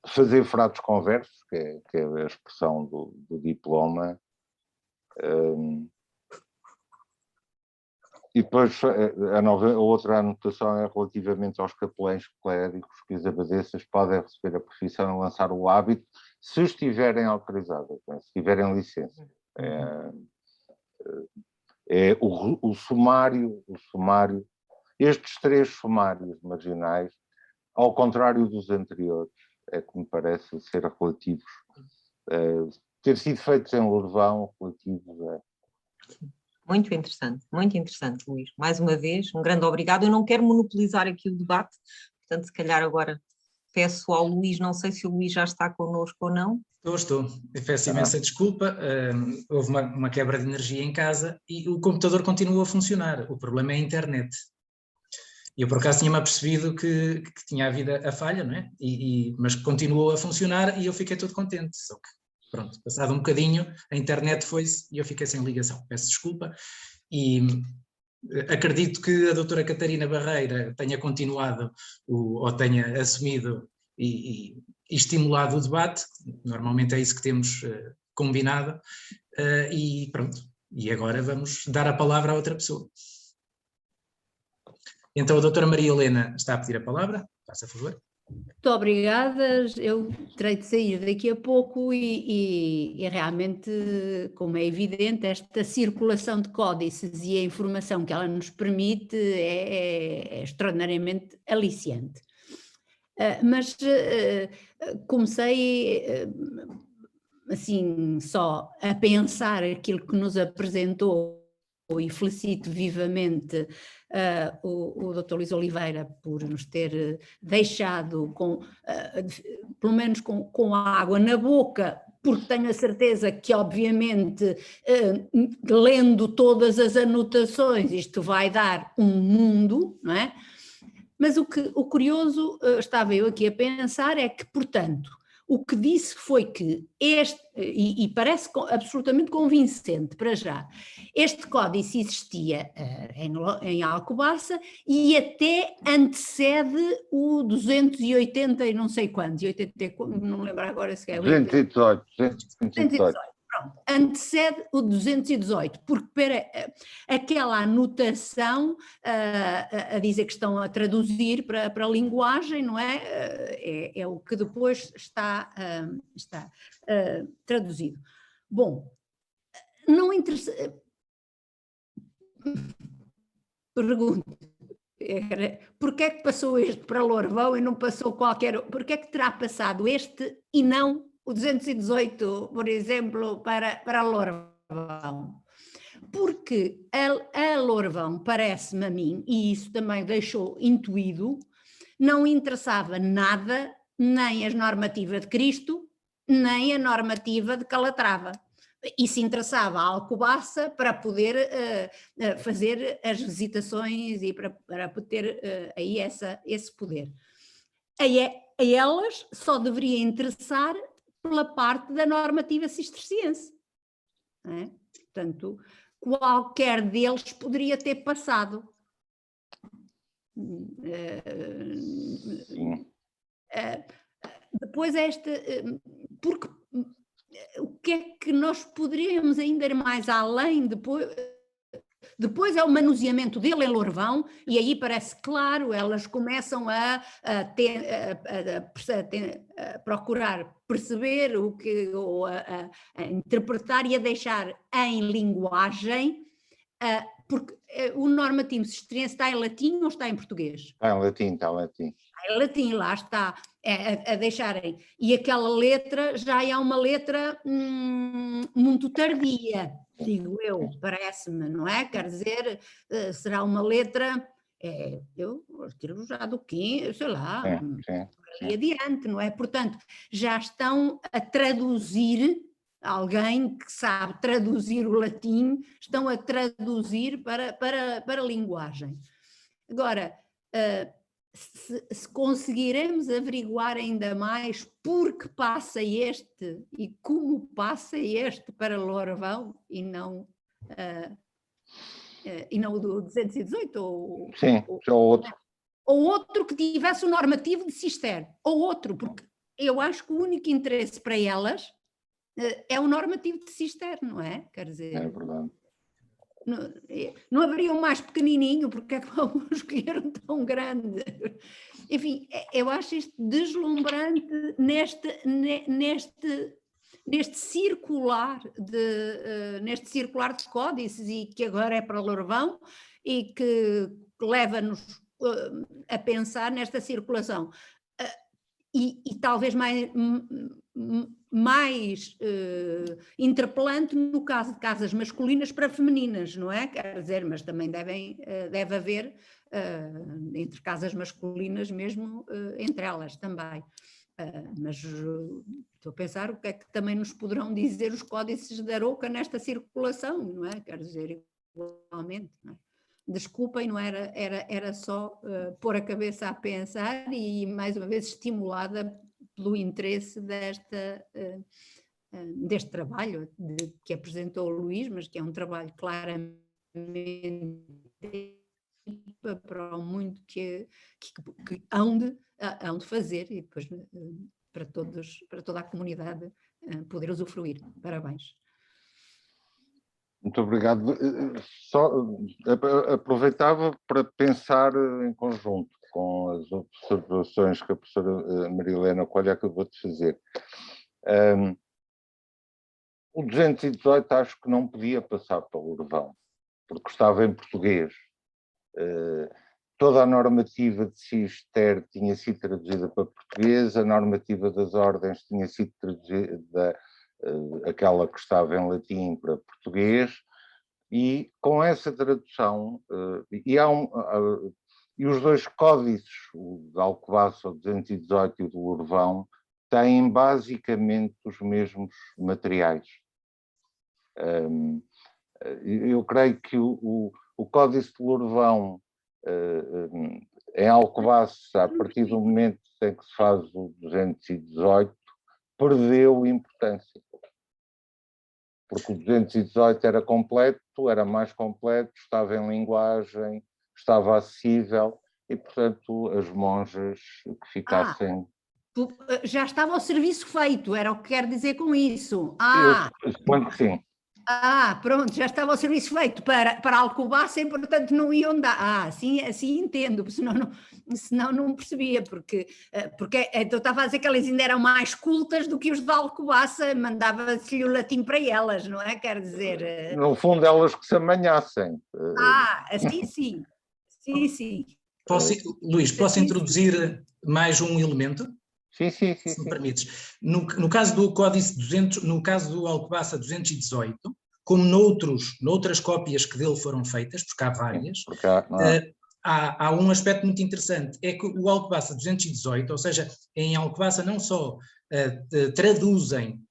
fazer fratos conversos, que é a expressão do diploma. E depois a outra anotação é relativamente aos capelães clérigos, que as abadesas podem receber a profissão e lançar o hábito se estiverem autorizadas, se tiverem licença. É o sumário, estes três sumários marginais, ao contrário dos anteriores, é que me parece ser relativos, ter sido feitos em Lourvão, relativos a...
Muito interessante, Luís. Mais uma vez, um grande obrigado. Eu não quero monopolizar aqui o debate, portanto, se calhar agora peço ao Luís, não sei se o Luís já está connosco ou não.
Estou. Eu peço imensa desculpa, houve uma quebra de energia em casa e o computador continua a funcionar, o problema é a internet. Eu por acaso tinha-me apercebido que tinha havido a falha, não é? Mas continuou a funcionar e eu fiquei todo contente, só que pronto, passado um bocadinho a internet foi-se e eu fiquei sem ligação, peço desculpa e acredito que a doutora Catarina Barreira tenha continuado ou tenha assumido e estimulado o debate, normalmente é isso que temos combinado, e pronto, e agora vamos dar a palavra a outra pessoa. Então a doutora Maria Helena está a pedir a palavra, faça favor.
Muito obrigada, eu terei de sair daqui a pouco e realmente, como é evidente, esta circulação de códices e a informação que ela nos permite é extraordinariamente aliciante. Mas comecei assim só a pensar aquilo que nos apresentou e felicito vivamente o Dr. Luís Oliveira por nos ter deixado pelo menos com a água na boca, porque tenho a certeza que obviamente lendo todas as anotações isto vai dar um mundo, não é? Mas o curioso, estava eu aqui a pensar, é que, portanto, o que disse foi que e parece absolutamente convincente para já, este códice existia em Alcobaça e até antecede o 280 e não sei quantos, 80, não lembro agora se é...
218.
Pronto, antecede o 218, porque para aquela anotação a dizer que estão a traduzir para a linguagem, não é? É o que depois está traduzido. Bom, não interessa... Pergunto, porquê é que passou este para Lourvão e não passou qualquer... Porquê é que terá passado este e não o 218, por exemplo, para Lourvão? Porque a Lourvão, parece-me a mim, e isso também deixou intuído, não interessava nada, nem as normativas de Cristo, nem a normativa de Calatrava. E se interessava a Alcobaça para poder fazer as visitações e para ter aí esse poder. A elas só deveria interessar pela parte da normativa cisterciense. Não é? Portanto, qualquer deles poderia ter passado. Depois porque o que é que nós poderíamos ainda ir mais além depois é o manuseamento dele em Lourvão, e aí parece claro, elas começam a procurar perceber ou a interpretar e a deixar em linguagem, porque o normativo cistrense está em latim ou está em português?
Está em latim, está em latim.
Está em latim, lá está, a deixarem. E aquela letra já é uma letra muito tardia, digo eu, parece-me, não é? Quer dizer, será uma letra, eu tiro já do quinto, sei lá, ali adiante, não é? Portanto, já estão a traduzir, alguém que sabe traduzir o latim, estão a traduzir para a linguagem. Agora, se conseguiremos averiguar ainda mais por que passa este e como passa este para Lourvão e não o do 218 ou
outro.
Ou outro que tivesse o normativo de Cister, ou outro, porque eu acho que o único interesse para elas é o normativo de Cister, não é? Quer dizer,
é verdade.
Não haveria um mais pequenininho, porque é que vão escolher um tão grande? Enfim, eu acho isto deslumbrante neste circular de códices, e que agora é para Lourvão e que leva-nos a pensar nesta circulação. E talvez mais interpelante no caso de casas masculinas para femininas, não é? Quer dizer, mas também deve haver entre casas masculinas mesmo entre elas também. Mas estou a pensar o que é que também nos poderão dizer os códices da Arouca nesta circulação, não é? Quer dizer, igualmente, não é? Desculpem, não era só pôr a cabeça a pensar e mais uma vez estimulada pelo interesse deste trabalho que apresentou o Luís, mas que é um trabalho claramente para o muito que hão de fazer e depois para toda a comunidade poder usufruir. Parabéns.
Muito obrigado. Só aproveitava para pensar em conjunto com as observações que a professora Maria Helena Coelho acabou de fazer. O 218 acho que não podia passar para o Lourvão, porque estava em português. Toda a normativa de Cister tinha sido traduzida para português, a normativa das ordens tinha sido traduzida, aquela que estava em latim, para português, e com essa tradução, e os dois códices, o de Alcobaça, o 218 e o de Lourvão, têm basicamente os mesmos materiais. Eu creio que o códice de Lourvão, em Alcobaça, a partir do momento em que se faz o 218, perdeu importância. Porque o 218 era completo, era mais completo, estava em linguagem, estava acessível e, portanto, as monjas que ficassem...
já estava o serviço feito, era o que quer dizer com isso.
Eu suponho que sim.
Pronto, já estava o serviço feito para Alcobaça e, portanto, não iam dar. Assim entendo, senão não percebia, porque então estava a dizer que elas ainda eram mais cultas do que os de Alcobaça, mandava-se-lhe o latim para elas, não é? Quer dizer...
No fundo, elas que se amanhassem.
Assim sim. Sim.
Luís, posso introduzir mais um elemento?
Sim.
Se me permites. No caso do Códice 200, no caso do Alcobaça 218, como noutras cópias que dele foram feitas, porque há várias, há um aspecto muito interessante, é que o Alcobaça 218, ou seja, em Alcobaça não só traduzem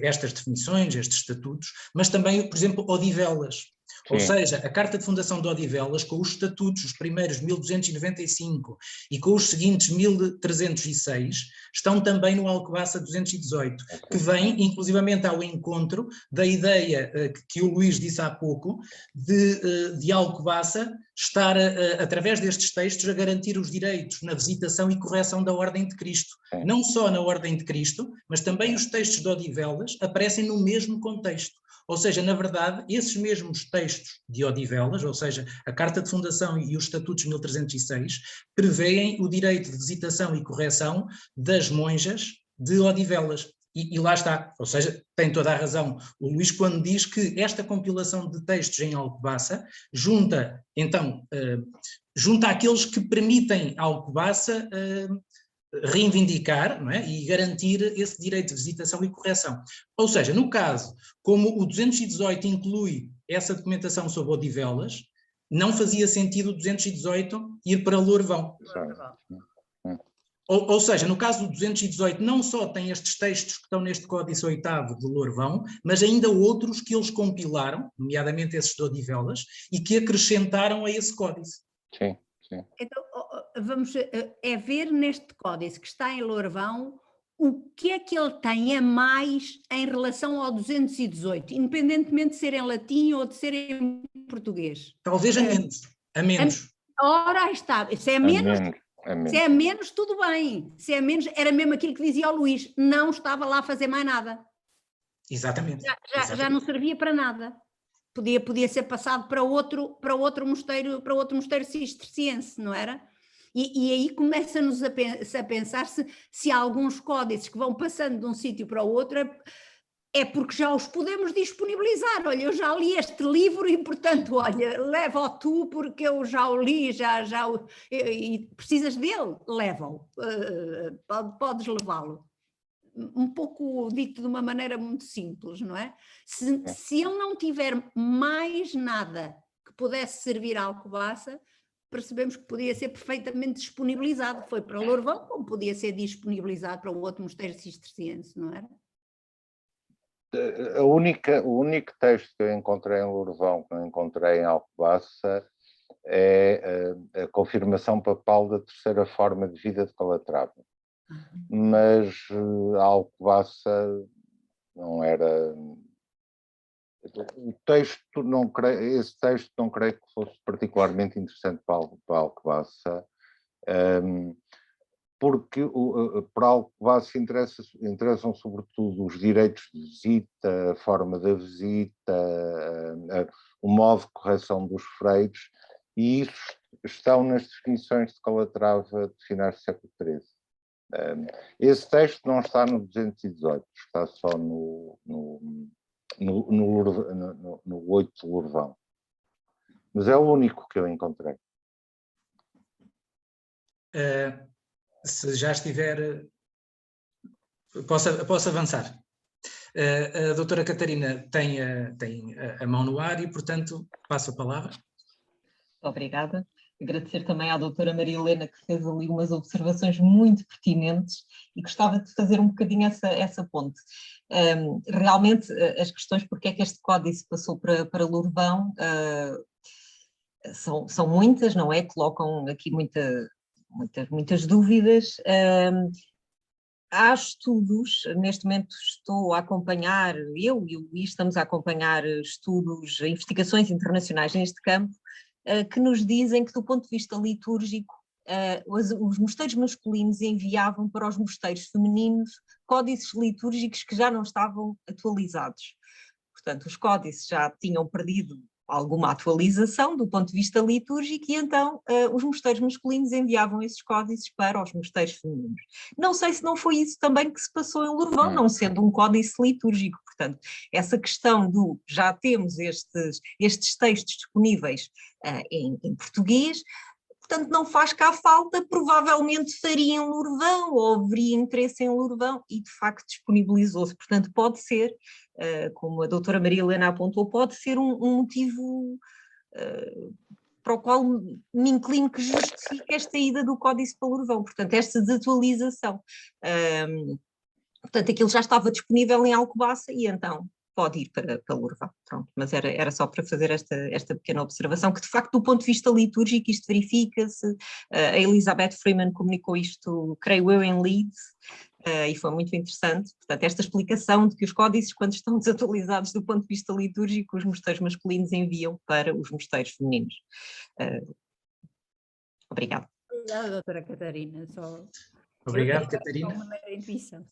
estas definições, estes estatutos, mas também, por exemplo, Odivelas. Ou seja, a Carta de Fundação de Odivelas, com os estatutos, os primeiros 1295 e com os seguintes 1306, estão também no Alcobaça 218, que vem inclusivamente ao encontro da ideia que o Luís disse há pouco, de Alcobaça estar, através destes textos, a garantir os direitos na visitação e correção da Ordem de Cristo. Não só na Ordem de Cristo, mas também os textos de Odivelas aparecem no mesmo contexto. Ou seja, na verdade, esses mesmos textos de Odivelas, ou seja, a Carta de Fundação e os Estatutos de 1306, prevêem o direito de visitação e correção das monjas de Odivelas. E lá está, ou seja, tem toda a razão o Luís quando diz que esta compilação de textos em Alcobaça junta aqueles que permitem a Alcobaça reivindicar, não é? E garantir esse direito de visitação e correção. Ou seja, no caso, como o 218 inclui essa documentação sobre Odivelas, não fazia sentido o 218 ir para Lourvão. Ou seja, no caso do 218 não só tem estes textos que estão neste Códice 8º de Lourvão, mas ainda outros que eles compilaram, nomeadamente esses de Odivelas, e que acrescentaram a esse códice.
Sim, sim.
Então, vamos ver neste códice que está em Lourvão o que é que ele tem a mais em relação ao 218, independentemente de ser em latim ou de ser em português.
Talvez a menos. A menos.
Ora, aí está. Se é menos... Se é menos, tudo bem. Se é menos, era mesmo aquilo que dizia o Luís, não estava lá a fazer mais nada.
Exatamente.
Já não servia para nada. Podia ser passado para outro mosteiro cisterciense, não era? E aí começa-nos a pensar se há alguns códices que vão passando de um sítio para o outro é porque já os podemos disponibilizar. Olha, eu já li este livro e, portanto, olha, leva-o tu porque eu já o li, e precisas dele, leva-o, podes levá-lo. Um pouco dito de uma maneira muito simples, não é? Se ele não tiver mais nada que pudesse servir à Alcobaça, percebemos que podia ser perfeitamente disponibilizado. Foi para Lourvão, como podia ser disponibilizado para o outro mosteiro cisterciense, não era?
O único texto que eu encontrei em Lourvão, que não encontrei em Alcobaça, é a confirmação papal da terceira forma de vida de Calatrava. Mas a Alcobaça não era... Esse texto não creio que fosse particularmente interessante para a Alcobaça, porque para a Alcobaça interessam sobretudo os direitos de visita, a forma da visita, o modo de correção dos freios, e isso estão nas definições de Calatrava de finais do século XIII. Esse texto não está no 218, está só no 8 de Lourvão. Mas é o único que eu encontrei.
Se já estiver... Posso avançar. A doutora Catarina tem a mão no ar e, portanto, passo a palavra.
Obrigada. Agradecer também à doutora Maria Helena, que fez ali umas observações muito pertinentes e gostava de fazer um bocadinho essa ponte. Realmente, as questões porque é que este códice passou para Lourvão são muitas, não é? Colocam aqui muitas dúvidas. Há estudos, neste momento estou a acompanhar, eu e o Luís estamos a acompanhar estudos, investigações internacionais neste campo, que nos dizem que do ponto de vista litúrgico, os mosteiros masculinos enviavam para os mosteiros femininos códices litúrgicos que já não estavam atualizados. Portanto, os códices já tinham perdido alguma atualização do ponto de vista litúrgico e então os mosteiros masculinos enviavam esses códices para os mosteiros femininos. Não sei se não foi isso também que se passou em Lourvão, não sendo um códice litúrgico. Portanto, essa questão do já temos estes textos disponíveis em português, portanto não faz cá falta, provavelmente faria em Lourvão ou haveria interesse em Lourvão e de facto disponibilizou-se. Portanto, pode ser, como a doutora Maria Helena apontou, pode ser um motivo para o qual me inclino que justifique esta ida do códice para Lourvão, portanto esta desatualização. Portanto, aquilo já estava disponível em Alcobaça e então pode ir para Lourvão. Pronto, mas era só para fazer esta pequena observação, que de facto do ponto de vista litúrgico isto verifica-se. A Elizabeth Freeman comunicou isto, creio eu, em Leeds, e foi muito interessante. Portanto, esta explicação de que os códices, quando estão desatualizados do ponto de vista litúrgico, os mosteiros masculinos enviam para os mosteiros femininos. Obrigada.
Obrigada, doutora Catarina.
Obrigado, Catarina.
Uma mera intuição.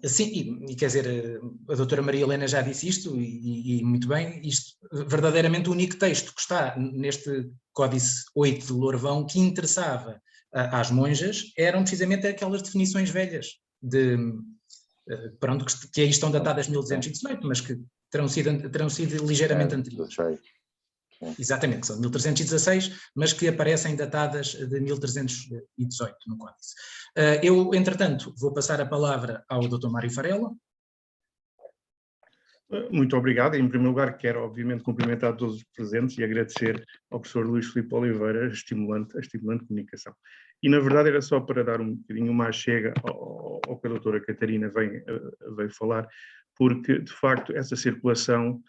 Sim, e quer dizer, a doutora Maria Helena já disse isto, e muito bem, isto verdadeiramente o único texto que está neste Códice 8 de Lourvão que interessava às monjas eram precisamente aquelas definições velhas, pronto, que aí estão datadas de 1218, mas que terão sido ligeiramente anteriores. Exatamente, que são de 1316, mas que aparecem datadas de 1318 no Códice. Eu, entretanto, vou passar a palavra ao Dr. Mário Farella.
Muito obrigado. Em primeiro lugar, quero, obviamente, cumprimentar todos os presentes e agradecer ao professor Luís Filipe Oliveira a estimulante comunicação. E, na verdade, era só para dar um bocadinho mais chega ao que a doutora Catarina veio falar, porque, de facto, essa circulação,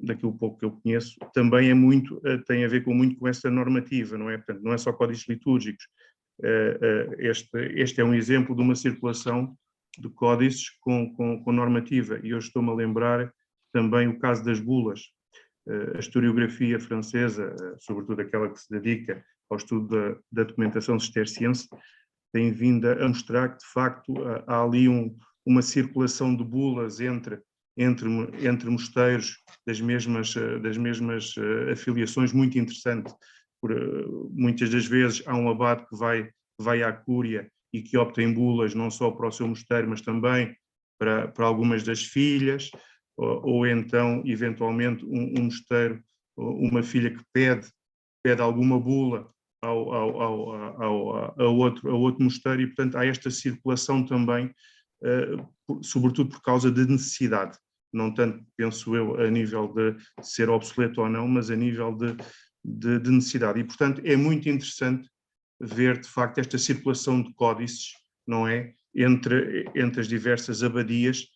daquilo pouco que eu conheço, também tem a ver muito com essa normativa, não é? Portanto, não é só códigos litúrgicos. Este é um exemplo de uma circulação de códices com normativa, e eu estou-me a lembrar também o caso das bulas. A historiografia francesa, sobretudo aquela que se dedica ao estudo da documentação cisterciense, tem vindo a mostrar que, de facto, há ali uma circulação de bulas entre mosteiros das mesmas afiliações, muito interessante. Muitas das vezes há um abade que vai à cúria e que opta em bulas não só para o seu mosteiro, mas também para algumas das filhas, ou então, eventualmente, um mosteiro, uma filha que pede alguma bula a outro mosteiro, e, portanto, há esta circulação também, sobretudo por causa de necessidade, não tanto, penso eu, a nível de ser obsoleto ou não, mas a nível de necessidade. E, portanto, é muito interessante ver, de facto, esta circulação de códices, não é? Entre as diversas abadias,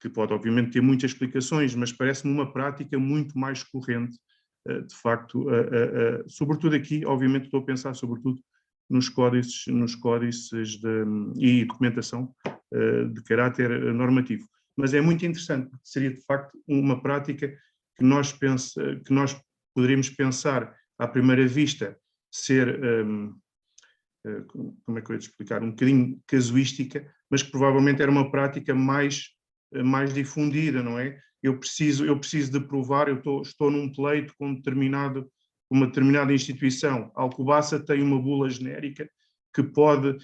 que pode, obviamente, ter muitas explicações, mas parece-me uma prática muito mais corrente, de facto, sobretudo aqui, obviamente, estou a pensar, sobretudo, nos códices e documentação de caráter normativo. Mas é muito interessante, porque seria, de facto, uma prática que nós poderíamos pensar, à primeira vista, ser... como é que eu ia te explicar, um bocadinho casuística, mas que provavelmente era uma prática mais difundida, não é? Eu preciso de provar, estou num pleito com uma determinada instituição. A Alcobaça tem uma bula genérica que pode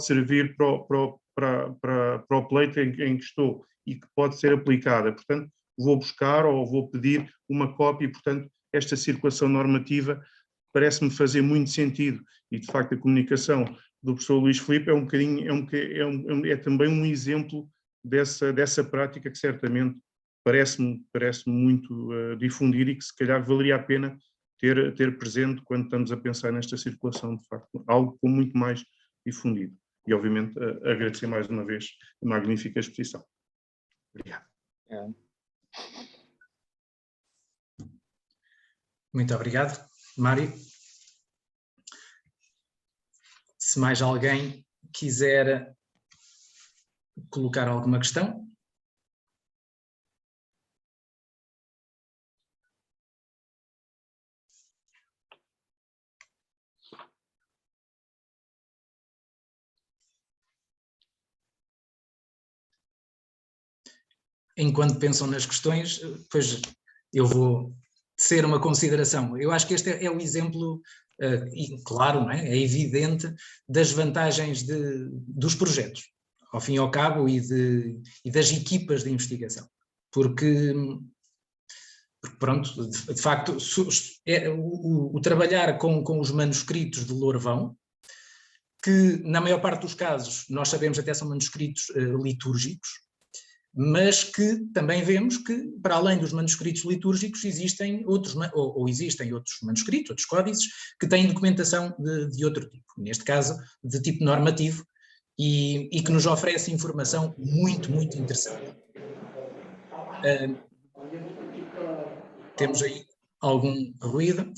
servir para o pleito em que estou e que pode ser aplicada. Portanto, vou buscar ou vou pedir uma cópia e, portanto, esta circulação normativa parece-me fazer muito sentido, e de facto a comunicação do professor Luís Filipe é também um exemplo dessa prática que certamente parece-me muito difundida e que se calhar valeria a pena ter presente quando estamos a pensar nesta circulação, de facto, algo com muito mais difundido. E obviamente agradecer mais uma vez a magnífica exposição. Obrigado.
Muito obrigado, Mário. Se mais alguém quiser colocar alguma questão. Enquanto pensam nas questões, pois eu vou tecer uma consideração. Eu acho que este é o exemplo, claro, não é? É evidente, das vantagens dos projetos, ao fim e ao cabo, e das equipas de investigação. Porque pronto, de facto, o trabalhar com os manuscritos de Lourvão, que na maior parte dos casos, nós sabemos até são manuscritos litúrgicos, mas que também vemos que, para além dos manuscritos litúrgicos, existem outros manuscritos, outros códices, que têm documentação de outro tipo, neste caso de tipo normativo, e que nos oferece informação muito, muito interessante. Temos aí algum ruído,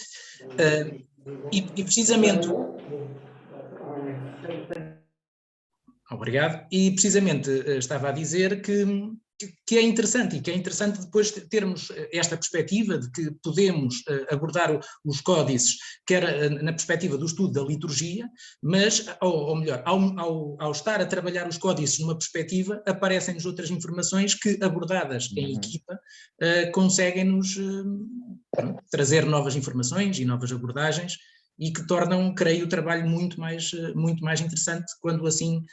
e precisamente... Obrigado. E precisamente estava a dizer que é interessante, e que é interessante depois termos esta perspectiva de que podemos abordar os códices, quer na perspectiva do estudo da liturgia, mas, ou melhor, ao estar a trabalhar os códices numa perspectiva, aparecem-nos outras informações que, abordadas em equipa, conseguem-nos trazer novas informações e novas abordagens, e que tornam, creio, o trabalho muito mais interessante quando assim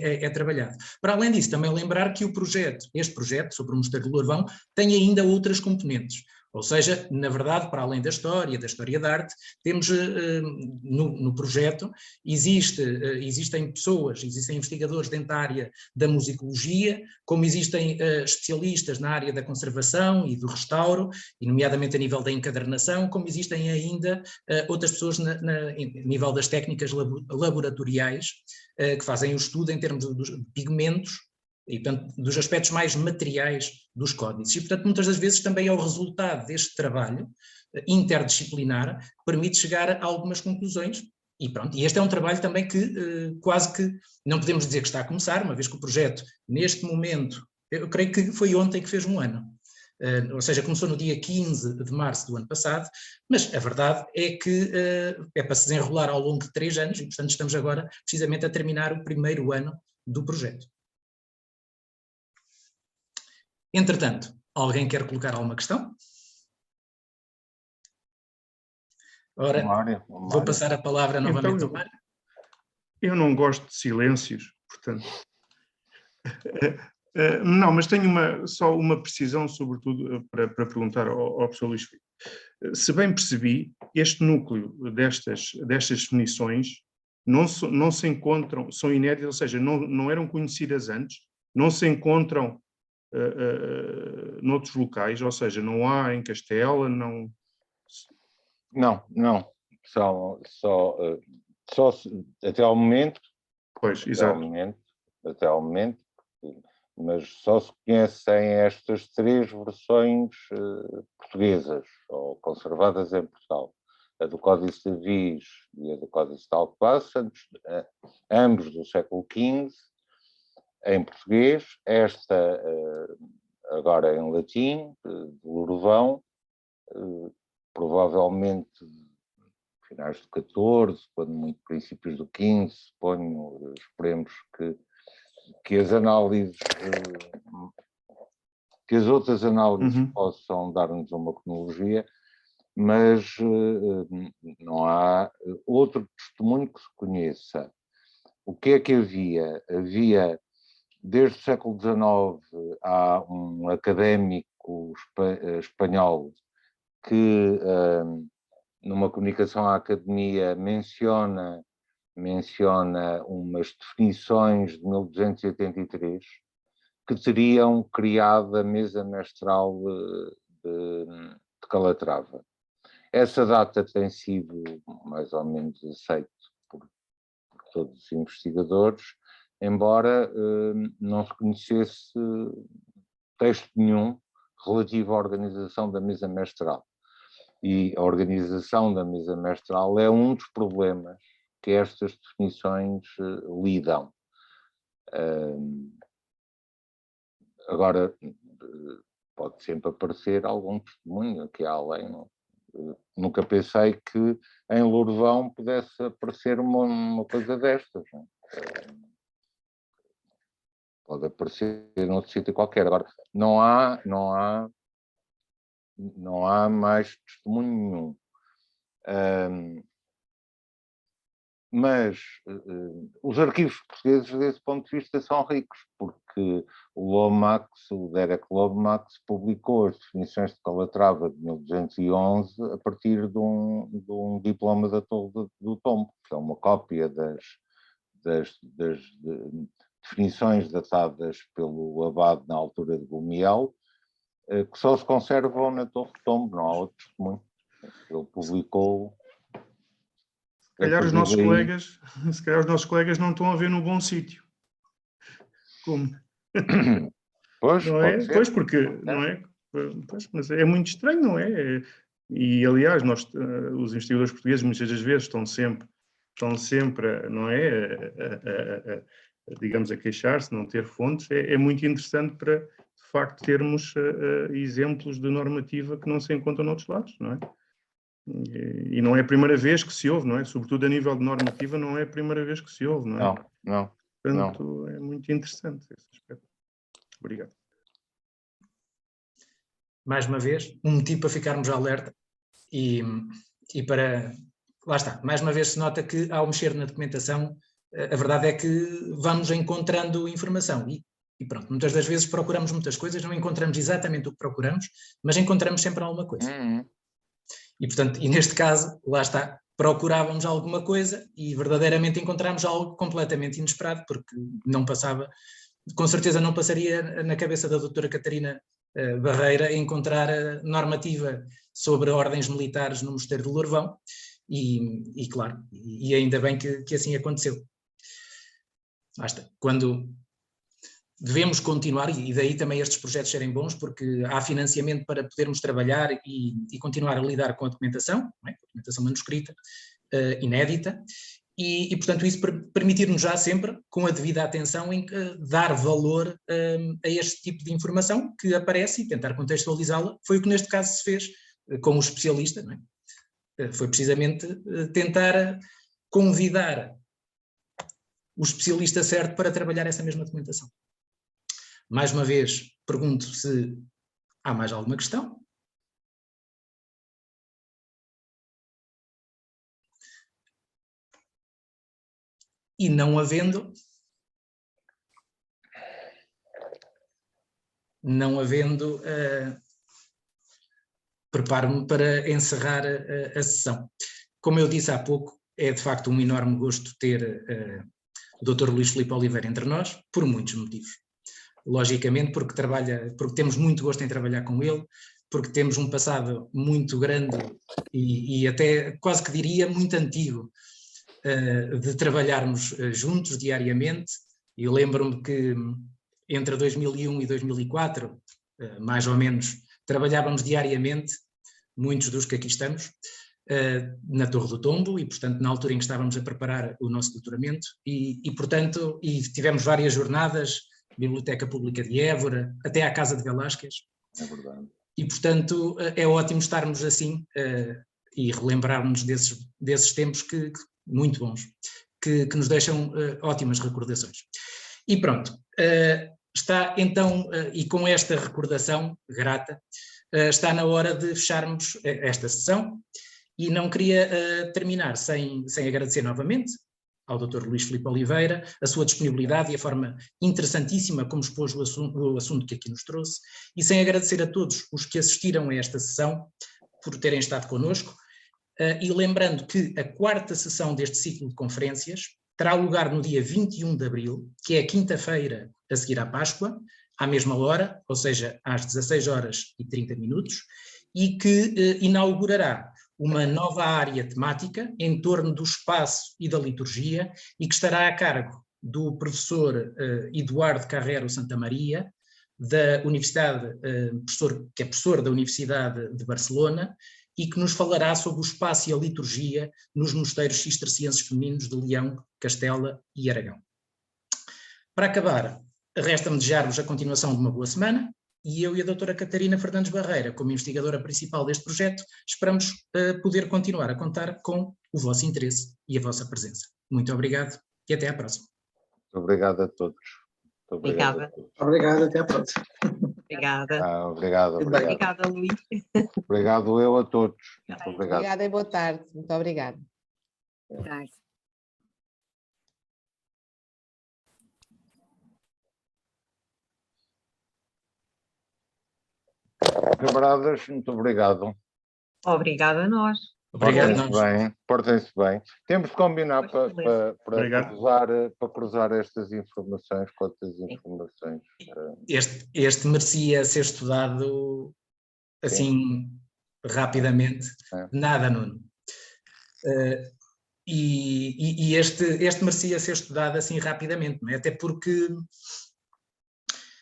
é trabalhado. Para além disso, também lembrar que este projeto sobre o Mosteiro de Lourvão tem ainda outras componentes. Ou seja, na verdade, para além da história da arte, temos no projeto, existem pessoas, existem investigadores dentro da área da musicologia, como existem especialistas na área da conservação e do restauro, e nomeadamente a nível da encadernação, como existem ainda outras pessoas a nível das técnicas laboratoriais que fazem o estudo em termos dos pigmentos, e, portanto, dos aspectos mais materiais dos códices. E, portanto, muitas das vezes também é o resultado deste trabalho interdisciplinar que permite chegar a algumas conclusões. E pronto, e este é um trabalho também que quase que não podemos dizer que está a começar, uma vez que o projeto, neste momento, eu creio que foi ontem que fez um ano. Ou seja, começou no dia 15 de março do ano passado, mas a verdade é que é para se desenrolar ao longo de 3 anos e, portanto, estamos agora precisamente a terminar o primeiro ano do projeto. Entretanto, alguém quer colocar alguma questão? Ora, vou passar a palavra novamente ao Mário.
Eu não gosto de silêncios, portanto... Não, mas tenho só uma precisão, sobretudo, para perguntar ao professor Luís Filipe. Se bem percebi, este núcleo destas definições não se encontram, são inéditas, ou seja, não eram conhecidas antes, não se encontram noutros locais, ou seja, não há em Castela, não...
Não, só até ao momento,
pois, exato.
Até ao momento, mas só se conhecem estas 3 versões portuguesas, ou conservadas em Portugal. A do Códice de Viz e a do Códice de Alcobaça, ambos do século XV, em português, esta agora em latim, de Lourvão, provavelmente finais do XIV, quando muito princípios do XV, suponho, esperemos que as análises, que as outras análises possam dar-nos uma cronologia, mas não há outro testemunho que se conheça. O que é que havia? Havia, desde o século XIX, há um académico espanhol que, numa comunicação à academia, menciona umas definições de 1283 que teriam criado a mesa mestral de Calatrava. Essa data tem sido mais ou menos aceita por todos os investigadores, embora não se conhecesse texto nenhum relativo à organização da mesa mestral. E a organização da mesa mestral é um dos problemas que estas definições lidam. Agora, pode sempre aparecer algum testemunho aqui além. Nunca pensei que em Lourvão pudesse aparecer uma coisa destas. Não? Pode aparecer em outro sítio qualquer. Agora, não há mais testemunho nenhum. Mas os arquivos portugueses, desse ponto de vista, são ricos, porque o Derek Lomax, publicou as definições de Calatrava de 1211 a partir de um diploma da Torre do Tombo, que é uma cópia das definições datadas pelo abade na altura de Gumiel, que só se conservam na Torre do Tombo, não há outro testemunho. Ele publicou...
Se calhar os nossos colegas não estão a ver no bom sítio. Como?
Pois,
não é? Pois, porque não é? Pois, mas é muito estranho, não é? E aliás, os investigadores portugueses muitas das vezes estão sempre, não é? Digamos, a queixar-se, não ter fontes. É muito interessante para, de facto, termos exemplos de normativa que não se encontram noutros lados, não é? E não é a primeira vez que se ouve, não é? Sobretudo a nível de normativa, não é a primeira vez que se ouve, não é?
Não.
Portanto, é muito interessante esse aspecto. Obrigado.
Mais uma vez, um motivo para ficarmos alerta e para lá está, mais uma vez se nota que ao mexer na documentação, a verdade é que vamos encontrando informação e pronto, muitas das vezes procuramos muitas coisas, não encontramos exatamente o que procuramos, mas encontramos sempre alguma coisa. E portanto, e neste caso, lá está, procurávamos alguma coisa e verdadeiramente encontramos algo completamente inesperado, porque não passava, com certeza não passaria na cabeça da doutora Catarina Barreira encontrar a normativa sobre ordens militares no Mosteiro de Lourvão e claro, e ainda bem que assim aconteceu. Basta, quando devemos continuar, e daí também estes projetos serem bons, porque há financiamento para podermos trabalhar e continuar a lidar com a documentação, não é? A documentação manuscrita, inédita, e portanto isso permitir-nos já sempre, com a devida atenção, dar valor a este tipo de informação que aparece e tentar contextualizá-la. Foi o que neste caso se fez com o especialista, não é? Foi precisamente tentar convidar o especialista certo para trabalhar essa mesma documentação. Mais uma vez, pergunto se há mais alguma questão. E não havendo, preparo-me para encerrar a sessão. Como eu disse há pouco, é de facto um enorme gosto ter o Dr. Luís Filipe Oliveira entre nós, por muitos motivos. Logicamente porque temos muito gosto em trabalhar com ele, porque temos um passado muito grande e até quase que diria muito antigo de trabalharmos juntos diariamente. Eu lembro-me que entre 2001 e 2004, mais ou menos, trabalhávamos diariamente, muitos dos que aqui estamos, na Torre do Tombo e, portanto, na altura em que estávamos a preparar o nosso doutoramento portanto, tivemos várias jornadas, Biblioteca Pública de Évora, até à Casa de Velázquez.
É verdade.
E, portanto, é ótimo estarmos assim e relembrarmos desses tempos muito bons, que nos deixam ótimas recordações. E pronto, está então, e com esta recordação grata, está na hora de fecharmos esta sessão e não queria terminar sem agradecer novamente ao Dr. Luís Filipe Oliveira a sua disponibilidade e a forma interessantíssima como expôs o assunto que aqui nos trouxe, e sem agradecer a todos os que assistiram a esta sessão por terem estado connosco, e lembrando que a 4ª sessão deste ciclo de conferências terá lugar no dia 21 de abril, que é a quinta-feira a seguir à Páscoa, à mesma hora, ou seja, às 16h30, e que inaugurará uma nova área temática em torno do espaço e da liturgia e que estará a cargo do professor Eduardo Carrero Santamaria, da Universidade, que é professor da Universidade de Barcelona, e que nos falará sobre o espaço e a liturgia nos mosteiros cistercienses femininos de Leão, Castela e Aragão. Para acabar, resta-me desejar-vos a continuação de uma boa semana, e eu e a doutora Catarina Fernandes Barreira, como investigadora principal deste projeto, esperamos poder continuar a contar com o vosso interesse e a vossa presença. Muito obrigado e até à próxima.
Muito obrigado a todos. Muito obrigado.
Obrigada.
Obrigado, até à próxima.
Obrigada.
Obrigado.
Obrigada, Luís.
Obrigado eu a todos. Muito obrigado.
Obrigada e boa tarde. Muito obrigada.
Camaradas, muito obrigado.
Obrigada a nós.
Obrigado.
Portem-se bem. Temos de combinar para cruzar estas informações com outras informações.
Este merecia ser estudado assim rapidamente. Nada, Nuno. E este merecia ser estudado assim rapidamente, não é? Até porque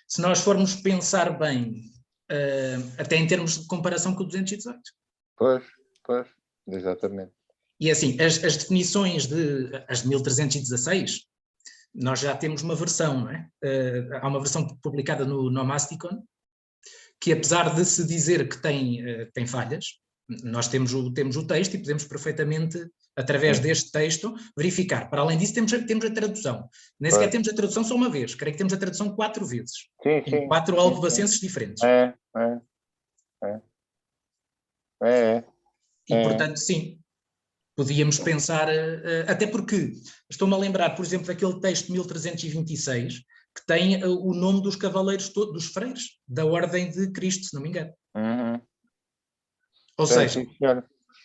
se nós formos pensar bem, até em termos de comparação com o 218.
Pois, exatamente.
E assim, as definições as de 1316, nós já temos uma versão, não é? Há uma versão publicada no Nomasticon, que apesar de se dizer que tem falhas, nós temos o texto e podemos perfeitamente, através deste texto, verificar. Para além disso, temos a tradução. Nem sequer temos a tradução só uma vez, creio que temos a tradução 4 vezes, em 4 alcobacenses diferentes. E portanto, sim, podíamos pensar, até porque estou-me a lembrar, por exemplo, daquele texto de 1326, que tem o nome dos cavaleiros, dos freiras, da Ordem de Cristo, se não me engano. Ou seja,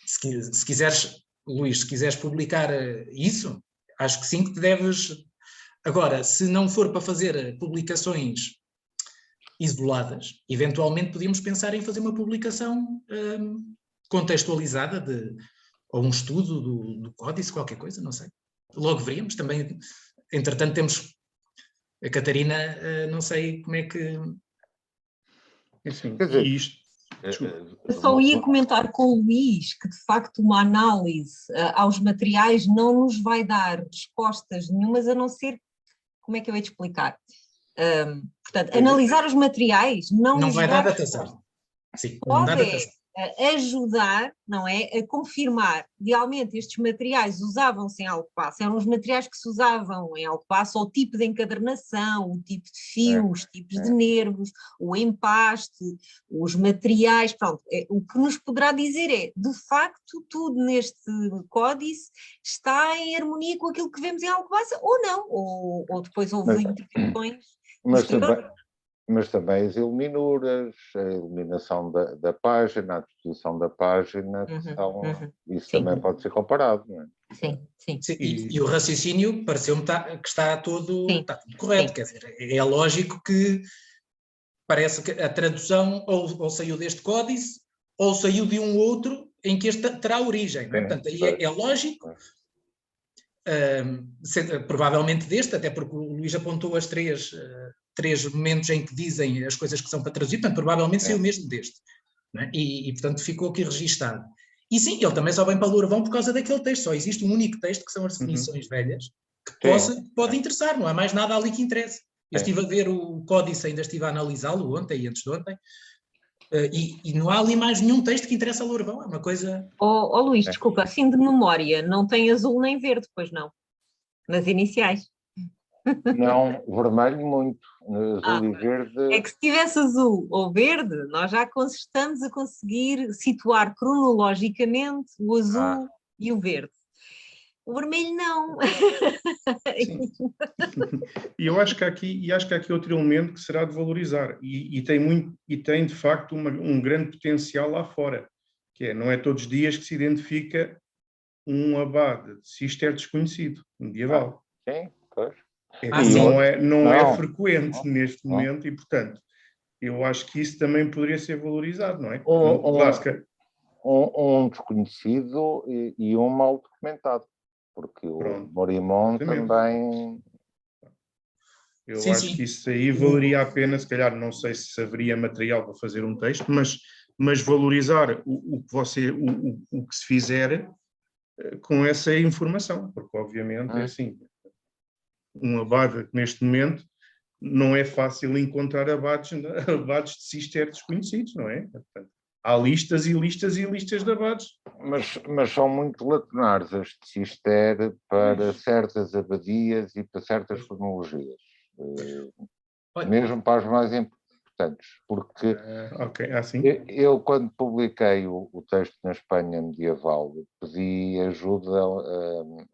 se quiseres, Luís, se quiseres publicar isso, acho que sim que te deves. Agora, se não for para fazer publicações isoladas, eventualmente podíamos pensar em fazer uma publicação contextualizada, ou um estudo do códice, qualquer coisa, não sei. Logo veríamos. Também, entretanto, temos a Catarina, não sei como é que...
Assim,
Quer dizer,
isto...
Eu só ia comentar com o Luís que, de facto, uma análise aos materiais não nos vai dar respostas nenhumas, a não ser, como é que eu ia te explicar? Portanto, analisar os materiais não nos
vai dar
dá
datação. Sim, não dá
pode
datação.
ajudar, não é, a confirmar realmente estes materiais usavam-se em Alcobaça, eram os materiais que se usavam em Alcobaça, o tipo de encadernação, o tipo de fio, os tipos de nervos, o empaste, os materiais, pronto, o que nos poderá dizer é, de facto, tudo neste códice está em harmonia com aquilo que vemos em Alcobaça, ou não, ou depois houve intervenções posteriores.
Mas também as iluminuras, a iluminação da página, a disposição da página, isso
Sim.
também pode ser comparado, não é?
Sim, sim.
Sim, e o raciocínio pareceu-me que está tudo correto, quer dizer, é lógico que parece que a tradução ou saiu deste códice ou saiu de um outro em que este terá origem, não é? Portanto, aí é lógico, provavelmente deste, até porque o Luís apontou as três momentos em que dizem as coisas que são para traduzir, portanto, provavelmente saiu mesmo deste, não é? E, portanto, ficou aqui registado. E sim, ele também só vem para Lourvão por causa daquele texto, só existe um único texto, que são as definições velhas, que pode interessar, não há mais nada ali que interesse. Eu estive a ver o códice, ainda estive a analisá-lo ontem e antes de ontem, e não há ali mais nenhum texto que interessa a Lourvão, é uma coisa...
Luís, desculpa, assim de memória, não tem azul nem verde, pois não? Nas iniciais.
Não, vermelho muito, azul e verde...
É que se tivesse azul ou verde, nós já estamos a conseguir situar cronologicamente o azul e o verde. O vermelho não.
Sim. E acho que há aqui outro elemento que será de valorizar, e tem de facto um grande potencial lá fora, que é, não é todos os dias que se identifica um abade de cister desconhecido, medieval.
Sim, pois.
Não é frequente neste momento e, portanto, eu acho que isso também poderia ser valorizado, não é?
Um desconhecido e um mal documentado, porque o Morimon também...
Eu acho que isso aí valeria a pena, se calhar, não sei se haveria material para fazer um texto, mas valorizar o que se fizer com essa informação, porque obviamente é assim, um abade neste momento não é fácil encontrar abades de cister desconhecidos, não é? Portanto, há listas e listas e listas de abades.
Mas são muito lacunares as de cister para certas abadias e para certas cronologias. Mesmo para as mais importantes, porque eu quando publiquei o texto na Espanha medieval pedi ajuda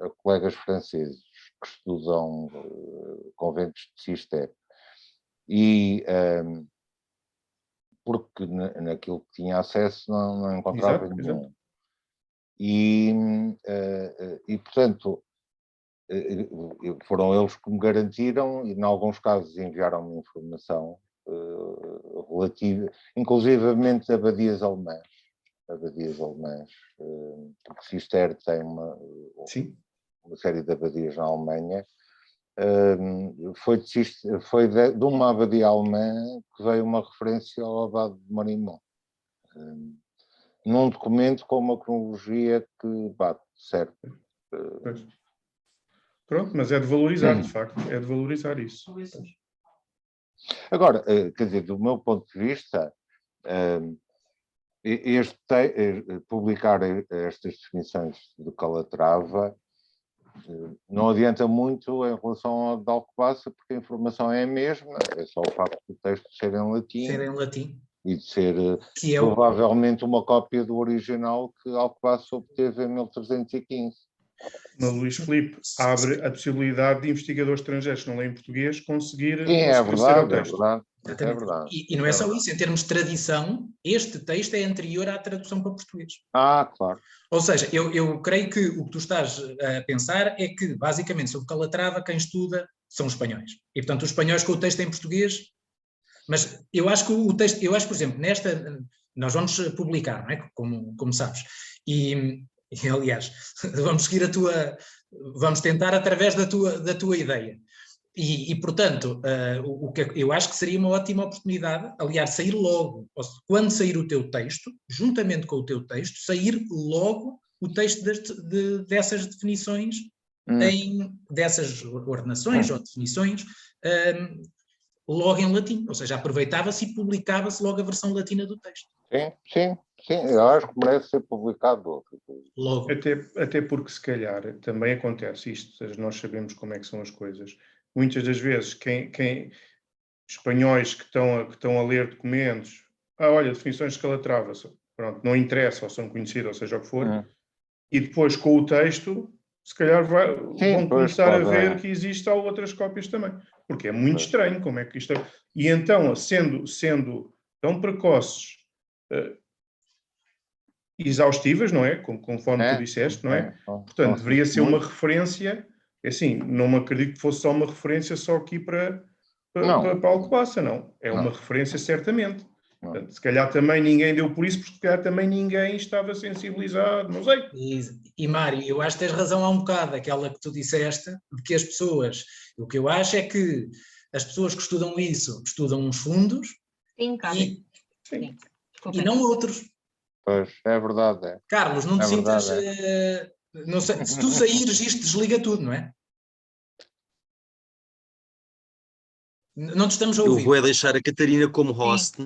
a colegas franceses que estudam conventos de cister e porque naquilo que tinha acesso não encontrava nenhum. E portanto foram eles que me garantiram e, em alguns casos, enviaram-me informação relativa, inclusivamente abadias alemãs, porque Cister tem uma série de abadias na Alemanha. Foi de uma abadia alemã que veio uma referência ao abade de Morimon, num documento com uma cronologia que bate, certo?
Pronto, mas é de valorizar, de facto, é de valorizar isso.
Agora, quer dizer, do meu ponto de vista, publicar estas definições de Calatrava não adianta muito em relação ao de Alcobaça, porque a informação é a mesma, é só o facto do texto ser em latim.
Ser em latim.
e de ser
que é
provavelmente uma cópia do original que Alcobaça obteve em 1315.
Mas Luís Filipe abre a possibilidade de investigadores estrangeiros que não leem português conseguir
Sim, é
aceder ao
verdade, é
texto.
verdade. É
Exatamente.
verdade.
E não é só isso, em termos de tradição, este texto é anterior à tradução para português.
Claro.
Ou seja, eu creio que o que tu estás a pensar é que, basicamente, sobre Calatrava, quem estuda são os espanhóis. E, portanto, os espanhóis com o texto em português, mas eu acho que o texto, por exemplo, nós vamos publicar, não é? Como sabes, e aliás, vamos tentar através da tua ideia. E portanto, eu acho que seria uma ótima oportunidade, aliás, sair logo, quando sair o teu texto, juntamente com o teu texto, sair logo o texto dessas definições, dessas ordenações ou definições, logo em latim, ou seja, aproveitava-se e publicava-se logo a versão latina do texto.
Sim, eu acho que merece ser publicado
logo.
Até porque, se calhar, também acontece isto, nós sabemos como é que são as coisas. Muitas das vezes, espanhóis que estão a ler documentos, olha, definições de Calatrava, pronto, não interessa, ou são conhecidas, ou seja o que for, e depois com o texto, se calhar vão começar a ver que existem outras cópias também, porque é muito estranho como é que isto é. E então, sendo tão precoces, exaustivas, não é? Conforme tu disseste, não é? Portanto, deveria ser uma referência, assim, não me acredito que fosse só uma referência só aqui para Alcobaça, não. É uma referência certamente. Portanto, se calhar também ninguém deu por isso, porque se calhar também ninguém estava sensibilizado, não sei.
E Mário, eu acho que tens razão há um bocado, aquela que tu disseste, de que as pessoas, o que eu acho é que as pessoas que estudam isso, estudam uns fundos e não outros.
Pois, é verdade.
Carlos, não te sintas... não sei, se tu saíres, isto desliga tudo, não é? Não te estamos a ouvir.
Eu vou deixar a Catarina como host,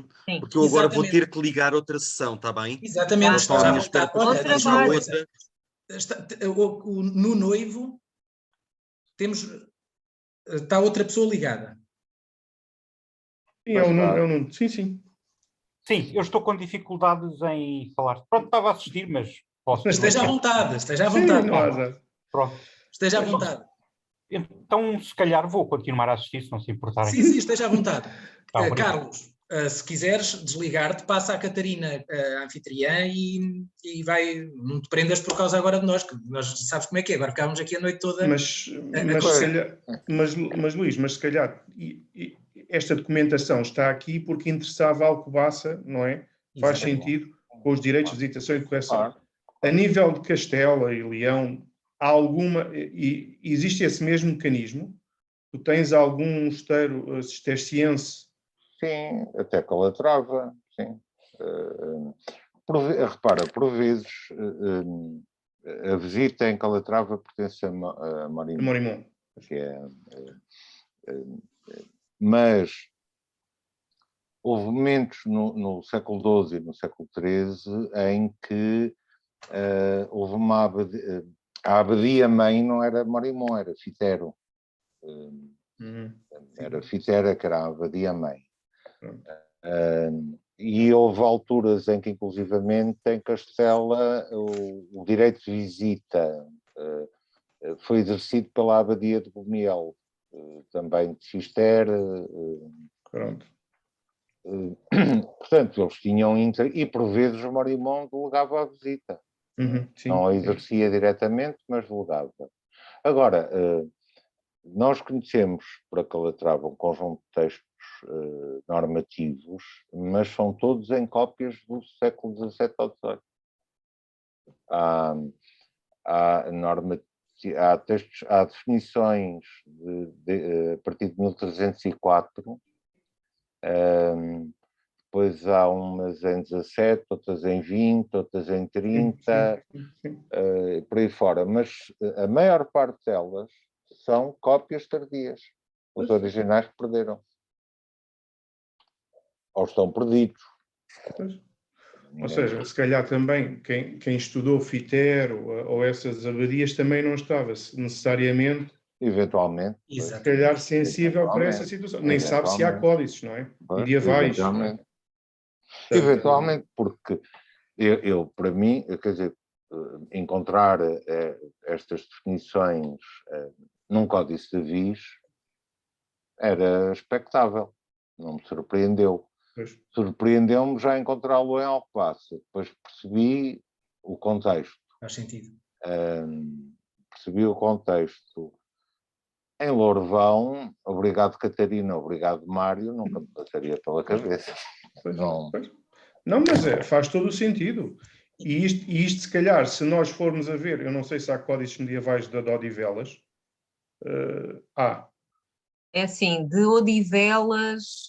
porque eu agora vou ter que ligar outra sessão, está bem?
Exatamente, estás à vontade. No noivo, está outra pessoa ligada.
Sim.
Sim, eu estou com dificuldades em falar. Pronto, estava a assistir, mas posso...
Esteja à vontade.
Sim,
pronto.
Esteja à vontade.
Então, se calhar, vou continuar a assistir, se não se importarem.
Sim, esteja à vontade. Carlos, se quiseres desligar-te, passa a Catarina, a anfitriã, e vai, não te prendas por causa agora de nós, que nós sabes como é que é, agora ficávamos aqui a noite toda.
Mas Luís, se calhar esta documentação está aqui porque interessava a Alcobaça, não é? Faz sentido com os direitos de visitação e de correção. A nível de Castela e Leão, existe esse mesmo mecanismo? Tu tens algum mosteiro cisterciense?
Sim, até Calatrava, sim. Repara, por vezes a visita em Calatrava pertence a Morimão. Mas houve momentos no século XII e no século XIII em que houve uma abadia. A abadia-mãe não era Morimão, era Fitero. Era Fitera, que era a abadia-mãe. E houve alturas em que, inclusivamente, em Castela, o direito de visita foi exercido pela abadia de Gumiel, também de Cister. Portanto, eles tinham... E, por vezes, o Morimão delegava a visita. Não a exercia diretamente, mas delegava. Agora, nós conhecemos para Calatrava um conjunto de textos normativos, mas são todos em cópias do século XVII ou XVIII. Há definições a partir de 1304, depois há umas em 17, outras em 20, outras em 30, por aí fora, mas a maior parte delas são cópias tardias. Os originais perderam. Ou estão perdidos.
Ou seja, se calhar também quem estudou Fitero ou essas abadias também não estava necessariamente,
eventualmente,
se calhar sensível para essa situação. Nem sabe se há códices, não é? Medievais.
Eventualmente, porque para mim, quer dizer, encontrar estas definições num códice de vis era expectável, não me surpreendeu. Surpreendeu-me já encontrá-lo em Alcobaça, depois percebi o contexto.
Faz sentido.
Percebi o contexto. Em Lourvão, obrigado Catarina, obrigado Mário, nunca me passaria pela cabeça.
Não, mas faz todo o sentido. E isto, se calhar, se nós formos a ver, eu não sei se há códices medievais de Odivelas.
É assim, de Odivelas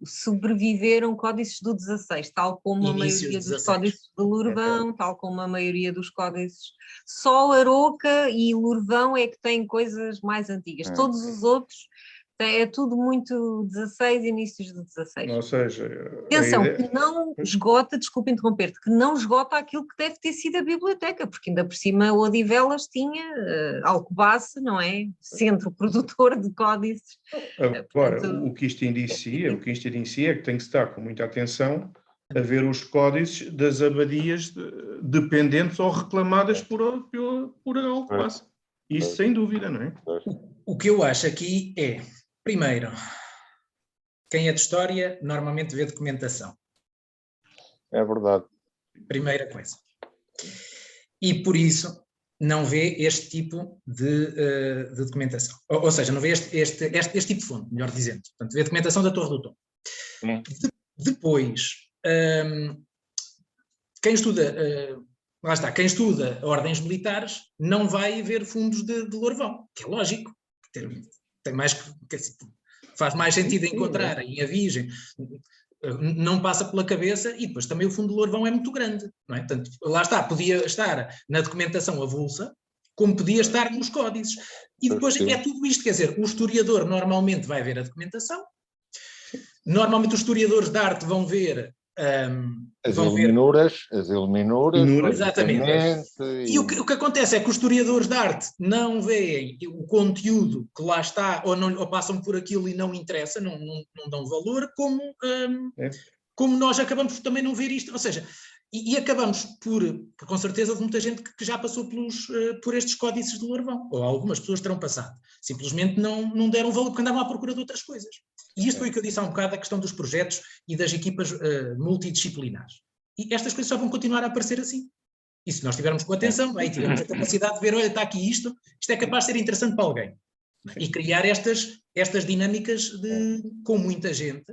sobreviveram códices do 16, tal como a maioria dos códices de Lourvão, tal como a maioria dos códices. Só Aroca e Lourvão é que têm coisas mais antigas. Todos os outros é tudo muito 16, inícios do 16.
Ou seja,
atenção, que não esgota, desculpa interromper-te, que não esgota aquilo que deve ter sido a biblioteca, porque ainda por cima o Odivelas tinha Alcobaça, não é? Centro produtor de códices.
Agora, o que isto indicia é que tem que estar com muita atenção a ver os códices das abadias dependentes ou reclamadas por Alcobaça. Isso sem dúvida, não é?
O que eu acho aqui é, primeiro, quem é de história normalmente vê documentação.
É verdade.
Primeira coisa. E por isso não vê este tipo de documentação. Ou seja, não vê este tipo de fonte, melhor dizendo. Portanto, vê a documentação da Torre do Tom. Depois, quem estuda... lá está, quem estuda ordens militares não vai ver fundos de Lourvão, que é lógico. Tem mais faz mais sentido encontrar em Avigem, não passa pela cabeça, e depois também o fundo de Lourvão é muito grande, não é? Portanto, lá está, podia estar na documentação avulsa, como podia estar nos códices. E depois é tudo isto, quer dizer, o historiador normalmente vai ver a documentação, normalmente os historiadores de arte vão ver...
As iluminuras.
Exatamente. E o que acontece é que os historiadores de arte não veem o conteúdo que lá está, ou passam por aquilo e não interessa, não dão valor, como nós acabamos por também não ver isto. Ou seja, e acabamos por com certeza, houve muita gente que já passou por estes códices de Lourvão, ou algumas pessoas terão passado. Simplesmente não deram valor porque andavam à procura de outras coisas. E isto foi o que eu disse há um bocado, a questão dos projetos e das equipas multidisciplinares. E estas coisas só vão continuar a aparecer assim. E se nós tivermos com atenção, aí tivermos a capacidade de ver, olha, está aqui isto é capaz de ser interessante para alguém. E criar estas dinâmicas com muita gente.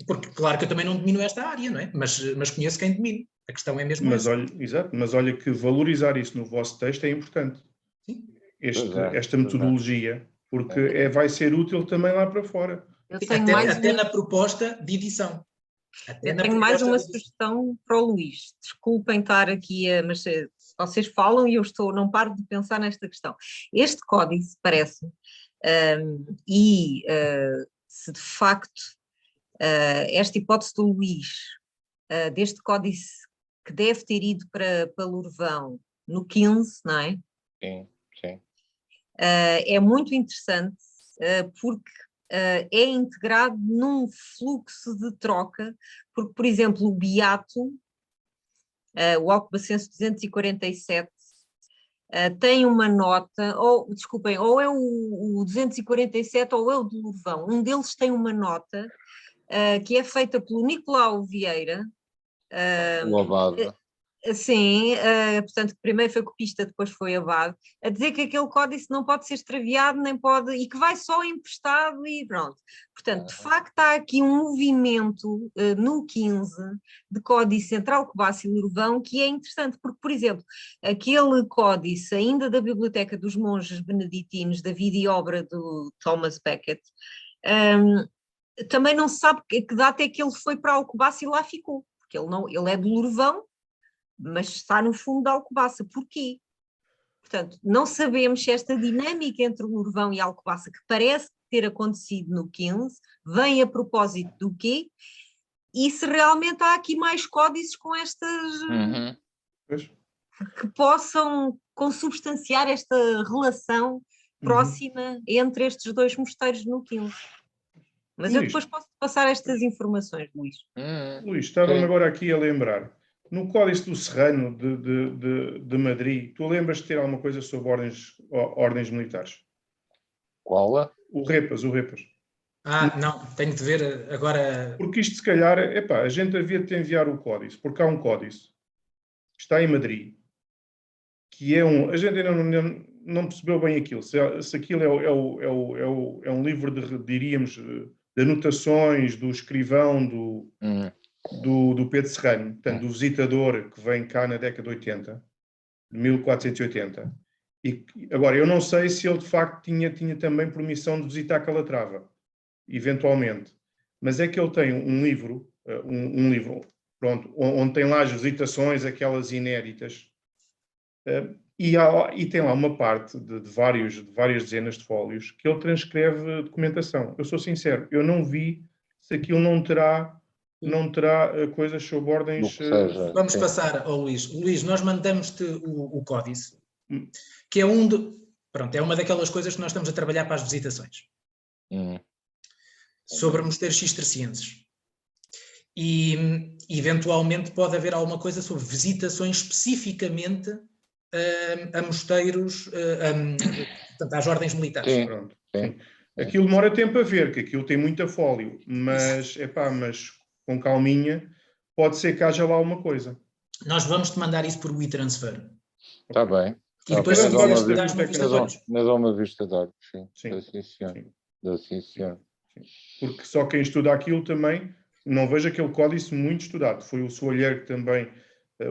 Porque, claro que eu também não domino esta área, não é? Mas conheço quem domina. A questão é mesmo essa.
Exato, mas olha que valorizar isso no vosso texto é importante.
Sim.
Esta metodologia, porque vai ser útil também lá para fora.
Até na proposta de edição.
Eu tenho mais uma sugestão para o Luís. Desculpem estar aqui, mas vocês falam e eu não paro de pensar nesta questão. Este códice parece-me, se de facto esta hipótese do Luís, deste códice que deve ter ido para Lourvão no 15, não é?
Sim.
É muito interessante porque é integrado num fluxo de troca, porque, por exemplo, o Beato, o Alcobacense 247, tem uma nota, desculpem, ou é o 247 ou é o de Lourvão, um deles tem uma nota que é feita pelo Nicolau Vieira,
O abade.
Sim, portanto, primeiro foi copista, depois foi abade, a dizer que aquele códice não pode ser extraviado, nem pode, e que vai só emprestado e pronto. Portanto, de facto, há aqui um movimento no 15 de códice entre Alcobaça e Lourvão que é interessante, porque, por exemplo, aquele códice ainda da Biblioteca dos Monges Beneditinos, da vida e obra do Thomas Becket, também não se sabe que data é que ele foi para Alcobaça e lá ficou, porque ele é de Lourvão, mas está no fundo da Alcobaça. Porquê? Portanto, não sabemos se esta dinâmica entre o Lourvão e a Alcobaça, que parece ter acontecido no 15, vem a propósito do quê? E se realmente há aqui mais códices com estas... que possam consubstanciar esta relação próxima entre estes dois mosteiros no 15. Mas eu
Luís.
depois posso passar estas informações, Luís.
Luís, estava-me agora aqui a lembrar. No Códice do Serrano de Madrid, tu lembras de ter alguma coisa sobre ordens militares?
Qual?
O Repas.
Não, tenho de ver agora.
Porque isto, se calhar, a gente havia de enviar o códice, porque há um códice que está em Madrid, que é um... A gente ainda não percebeu bem aquilo. Se aquilo é um livro, diríamos, de anotações do escrivão do Pedro Serrano, portanto, do visitador que vem cá na década de 80, de 1480. E agora, eu não sei se ele de facto tinha também permissão de visitar Calatrava, eventualmente, mas é que ele tem um livro, pronto, onde tem lá as visitações, aquelas inéditas, e tem lá uma parte de várias dezenas de fólios que ele transcreve documentação. Eu sou sincero, eu não vi se aquilo não terá coisas sobre ordens...
Vamos passar ao Luís. Luís, nós mandamos-te o códice, que é pronto, é uma daquelas coisas que nós estamos a trabalhar para as visitações. Sobre mosteiros cistercienses. E, eventualmente, pode haver alguma coisa sobre visitações especificamente a mosteiros, portanto, às ordens militares.
Sim.
Pronto. Sim. Aquilo demora tempo a ver, que aquilo tem muita fólio, mas com calminha, pode ser que haja lá alguma coisa.
Nós vamos-te mandar isso por WeTransfer.
Está bem.
E depois, se quiseres, dás uma vista de olhos.
Mas dá uma vista de olhos, sim.
Sim, senhor. Porque só quem estuda aquilo também não vejo aquele códice muito estudado. Foi o Soalheiro que também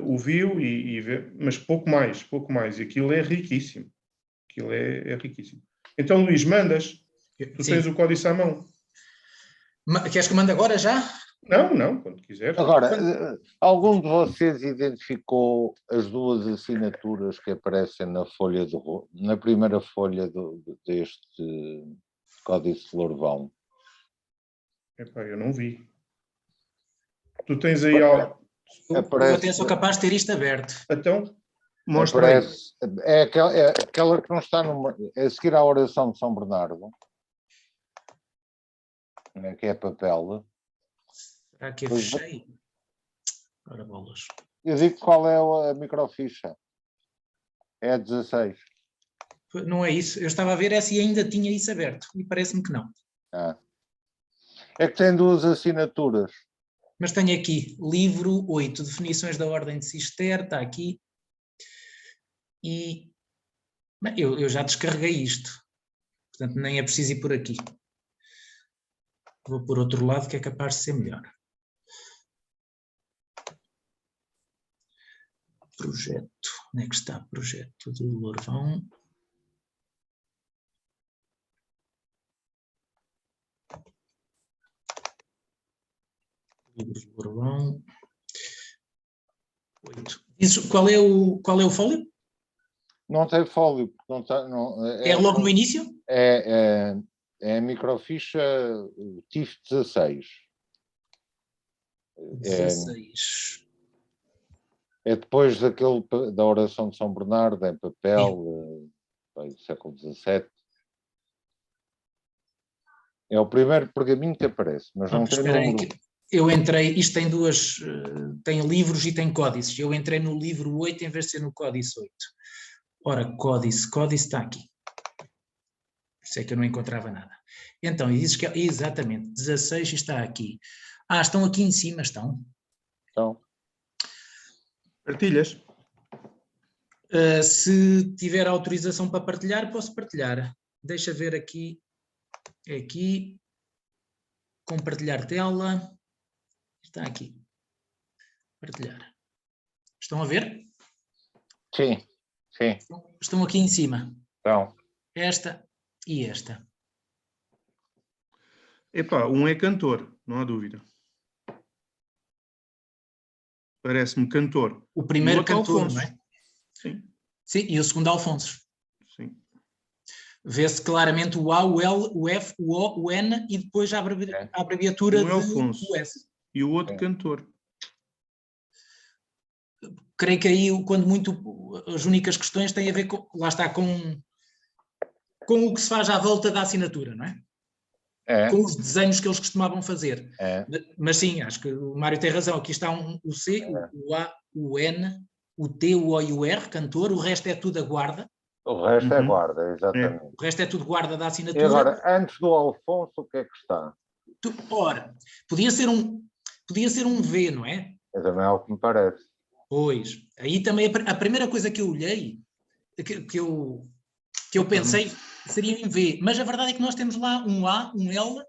o viu e vê, mas pouco mais. E aquilo é riquíssimo. Aquilo é riquíssimo. Então, Luís, mandas. Tu tens o códice à mão.
Queres que mande agora já?
Não, quando quiseres.
Agora, algum de vocês identificou as duas assinaturas que aparecem na primeira folha deste Códice de Lourvão?
Eu não vi. Tu tens aí algo...
Eu até sou capaz de ter isto aberto.
Então, mostra aí.
É aquela que não está a seguir à oração de São Bernardo, que é papel.
Será que é fechei? Ora, bolas.
Eu digo qual é a microficha. É a 16.
Não é isso. Eu estava a ver se ainda tinha isso aberto. E parece-me que não.
É que tem duas assinaturas.
Mas tenho aqui, livro 8, definições da ordem de Cister, está aqui. E eu já descarreguei isto. Portanto, nem é preciso ir por aqui. Vou por outro lado, que é capaz de ser melhor. Projeto. Onde é que está o projeto do Lourvão? Livros de Lourvão. 8. Qual é o fólio?
Não tem fólio.
É logo no início?
É a microficha TIF 16.
16.
É depois da oração de São Bernardo, em papel, do século XVII. É o primeiro pergaminho que aparece, mas não tem número.
Eu entrei, isto tem tem livros e tem códices. Eu entrei no livro 8 em vez de ser no códice 8. Ora, códice está aqui. Por isso é que eu não encontrava nada. Então, dizes que exatamente, 16 está aqui. Estão aqui em cima, estão.
Então.
Partilhas?
Se tiver autorização para partilhar, posso partilhar. Deixa ver aqui. É aqui. Compartilhar tela. Está aqui. Partilhar. Estão a ver?
Sim.
Estão aqui em cima.
Então.
Esta e esta.
Um é cantor, não há dúvida. Parece-me cantor.
O primeiro cantor,
Alfonso.
não é?
Sim.
Sim, e o segundo Alfonso.
Sim.
Vê-se claramente o A, o L, o F, o O, o N e depois a abreviatura
do Alfonso.
do S.
E o outro cantor.
Creio que aí, quando muito, as únicas questões têm a ver com, lá está, com o que se faz à volta da assinatura, não é? com os desenhos que eles costumavam fazer.
É.
Mas sim, acho que o Mário tem razão. Aqui está o C, o A, o N, o T, o O e o R, cantor, o resto é tudo a guarda.
O resto é guarda, exatamente.
O resto é tudo guarda da assinatura.
E agora, antes do Alfonso, o que é que está?
Ora, podia ser um V, não é?
É também é o que me parece.
Pois, aí também a primeira coisa que eu olhei, que eu pensei, seria em V, mas a verdade é que nós temos lá um A, um L.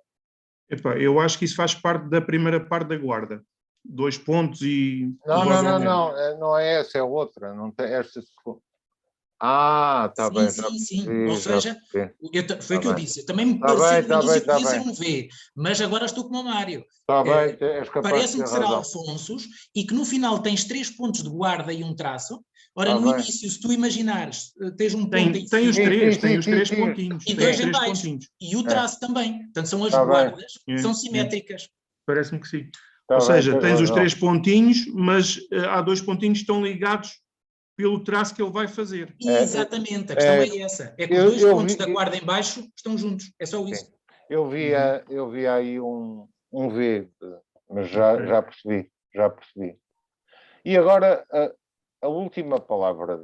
Epá, eu acho que isso faz parte da primeira parte da guarda. 2 pontos e...
Não é essa, é outra. Não tem esta... Está bem.
Sim. Ou seja, foi o que eu disse. Eu também me
Tá
pareceu
bem,
no início que podia ser um V, mas agora estou como o Mário.
Está bem, és capaz
Parece-me
de
que
ter
será
razão.
Alfonsos e que no final tens 3 pontos de guarda e um traço. Ora,
Tá
no
bem.
início, se tu imaginares, tens um ponto em
Tem
cima
os três pontinhos.
e
Tem
2
os
em
três
baixo.
pontinhos.
E o traço também. Portanto, são as
Tá bem.
guardas que são simétricas.
Parece-me que sim.
Tá
Ou
bem,
seja,
tens
tens os
razão.
3 pontinhos, mas há 2 pontinhos que estão ligados pelo traço que ele vai fazer.
Exatamente, a questão é essa. É que os 2 pontos da guarda em baixo estão juntos. É só isso.
Eu vi aí um V, mas já percebi. E agora, a última palavra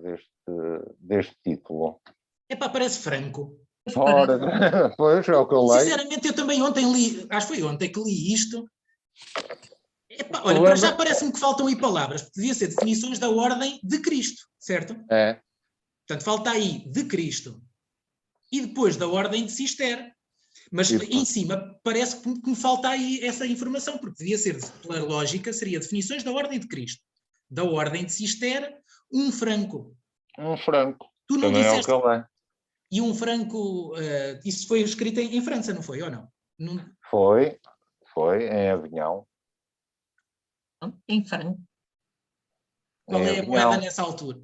deste título.
Epá, parece franco.
Fora, pois, é o que eu leio.
Sinceramente, eu também ontem li, acho que foi ontem que li isto. Epá, olha, para já parece-me que faltam aí palavras, porque devia ser definições da ordem de Cristo, certo?
É.
Portanto, falta aí de Cristo e depois da ordem de Cister. Mas em cima parece que me falta aí essa informação, porque devia ser, pela lógica, seria definições da ordem de Cristo, da ordem de Cister, um franco.
Um franco.
Tu não
também
disseste...
é o que eu leio.
E um franco, isso foi escrito em França, não foi, ou não?
Foi, em Avignon.
Em franco.
Qual é a moeda nessa altura?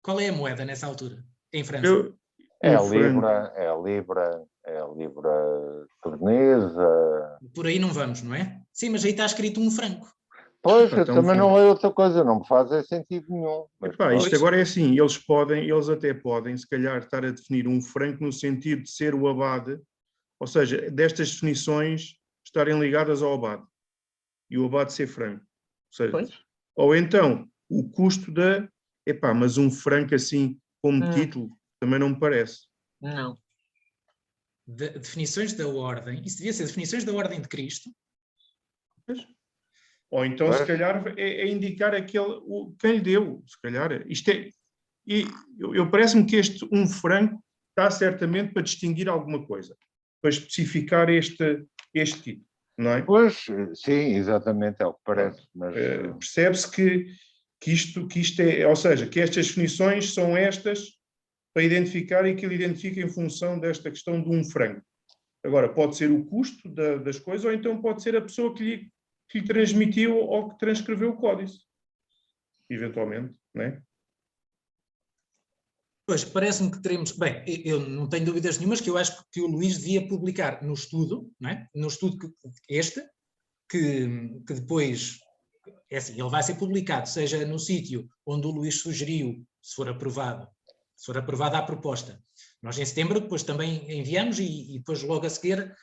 Qual é a moeda nessa altura, em França?
É a libra turnesa.
Por aí não vamos, não é? Sim, mas aí está escrito um franco.
Pois, eu também não leio outra coisa, não me faz sentido nenhum.
Epá, isto agora é assim, eles até podem, se calhar, estar a definir um franco no sentido de ser o abade, ou seja, destas definições estarem ligadas ao abade, e o abade ser franco. Ou então, o custo da... Epá, mas um franco assim, como título, também não me parece.
Não.
Definições da ordem, isso devia ser definições da ordem de Cristo.
Ou então, se calhar, é indicar quem lhe deu, se calhar. Isto é... Eu parece-me que este um franco está certamente para distinguir alguma coisa, para especificar este título, não é?
Pois, sim, exatamente, é o que parece. Mas...
percebe-se que isto é... Ou seja, que estas definições são estas para identificar e que ele identifica em função desta questão de um franco. Agora, pode ser o custo das coisas, ou então pode ser a pessoa que lhe transmitiu ou que transcreveu o códice. Eventualmente, não é?
Pois, parece-me que teremos... Bem, eu não tenho dúvidas nenhumas que eu acho que o Luís devia publicar no estudo, não é? No estudo que depois... É assim, ele vai ser publicado, seja no sítio onde o Luís sugeriu, se for aprovada a proposta. Nós em setembro depois também enviamos e depois logo a seguir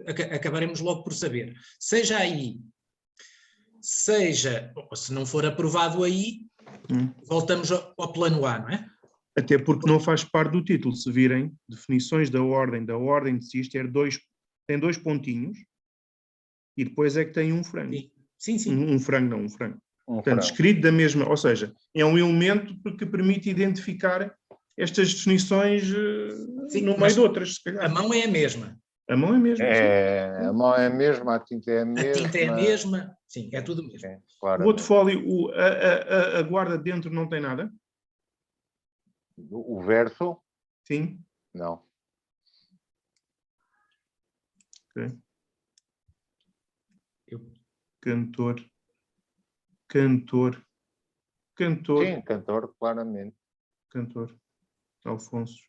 acabaremos logo por saber. Seja aí, seja, se não for aprovado aí, voltamos ao plano A, não é?
Até porque não faz parte do título. Se virem definições da ordem de Cister, tem 2 pontinhos e depois é que tem um frango.
Sim.
Um frango. Portanto, escrito da mesma, ou seja, é um elemento que permite identificar estas definições no meio de outras, se calhar.
A mão é a mesma.
A mão é a mesma.
A mão é a mesma, a tinta é a mesma.
A tinta é a mesma, sim, é tudo mesmo.
O outro fólio, a guarda dentro não tem nada?
O verso?
Sim.
Não.
Ok. Cantor. Sim,
cantor, claramente.
Cantor. Alfonso.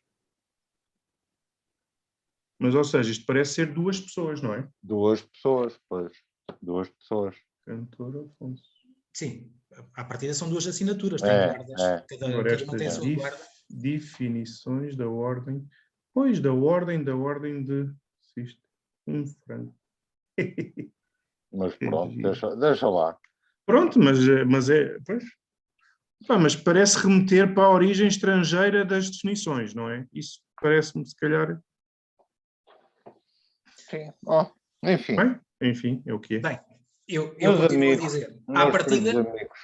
Mas, ou seja, isto parece ser 2 pessoas, não é?
2 pessoas, pois. 2 pessoas.
Cantor, Alfonso.
Sim, à partida são 2 assinaturas, tem guardas. Cada uma tem a sua guarda.
Definições da ordem. Pois, da ordem de... Isto, um frango.
Mas pronto, deixa lá.
Pronto, mas é... Pois. Pá, mas parece remeter para a origem estrangeira das definições, não é? Isso parece-me, se calhar...
Sim. Enfim.
Bem, enfim, é o que é.
Bem, eu
Meus
continuo
amigos,
a dizer, à
meus
partida,
queridos amigos,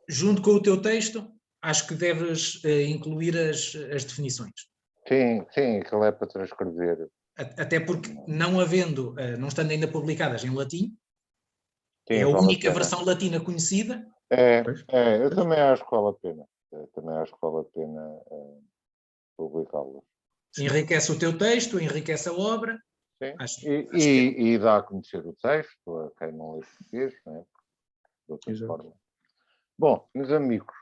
junto com o teu texto, acho que deves incluir as definições.
sim, aquilo é para transcrever.
Até porque, não havendo, não estando ainda publicadas em latim,
Sim,
é a
vale
única
pena.
versão latina conhecida.
Eu também acho que vale a pena. Também acho que vale a pena publicá-las.
Enriquece o teu texto, enriquece a obra.
Sim.
Acho
E dá a conhecer o texto a quem não lê português, não é? De outra
Exato.
forma. Bom, meus amigos,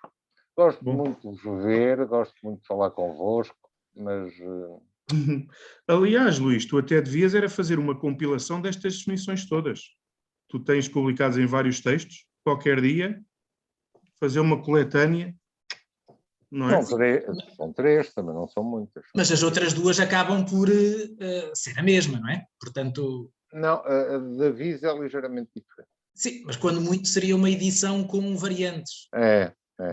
gosto muito de vos ver, gosto muito de falar convosco, mas...
Aliás, Luís, tu até devias era fazer uma compilação destas definições todas. Tu tens publicados em vários textos, qualquer dia, fazer uma coletânea, não é?
São três, também não são muitas.
Mas as outras duas acabam por ser a mesma, não é? Portanto...
Não, a da Visa é ligeiramente diferente.
Sim, mas quando muito seria uma edição com variantes.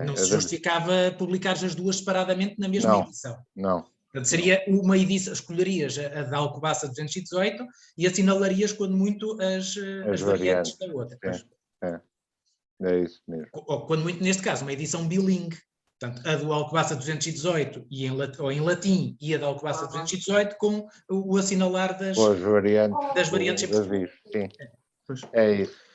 Não se justificava publicar as duas separadamente na mesma edição.
Não.
Portanto, seria uma edição, escolherias a da Alcobaça 218 e assinalarias quando muito as variantes da outra.
É isso mesmo.
Ou quando muito, neste caso, uma edição bilingue. Portanto, a do Alcobaça 218 ou em latim e a da Alcobaça 218 com o assinalar das variantes em português.
Sim, é isso.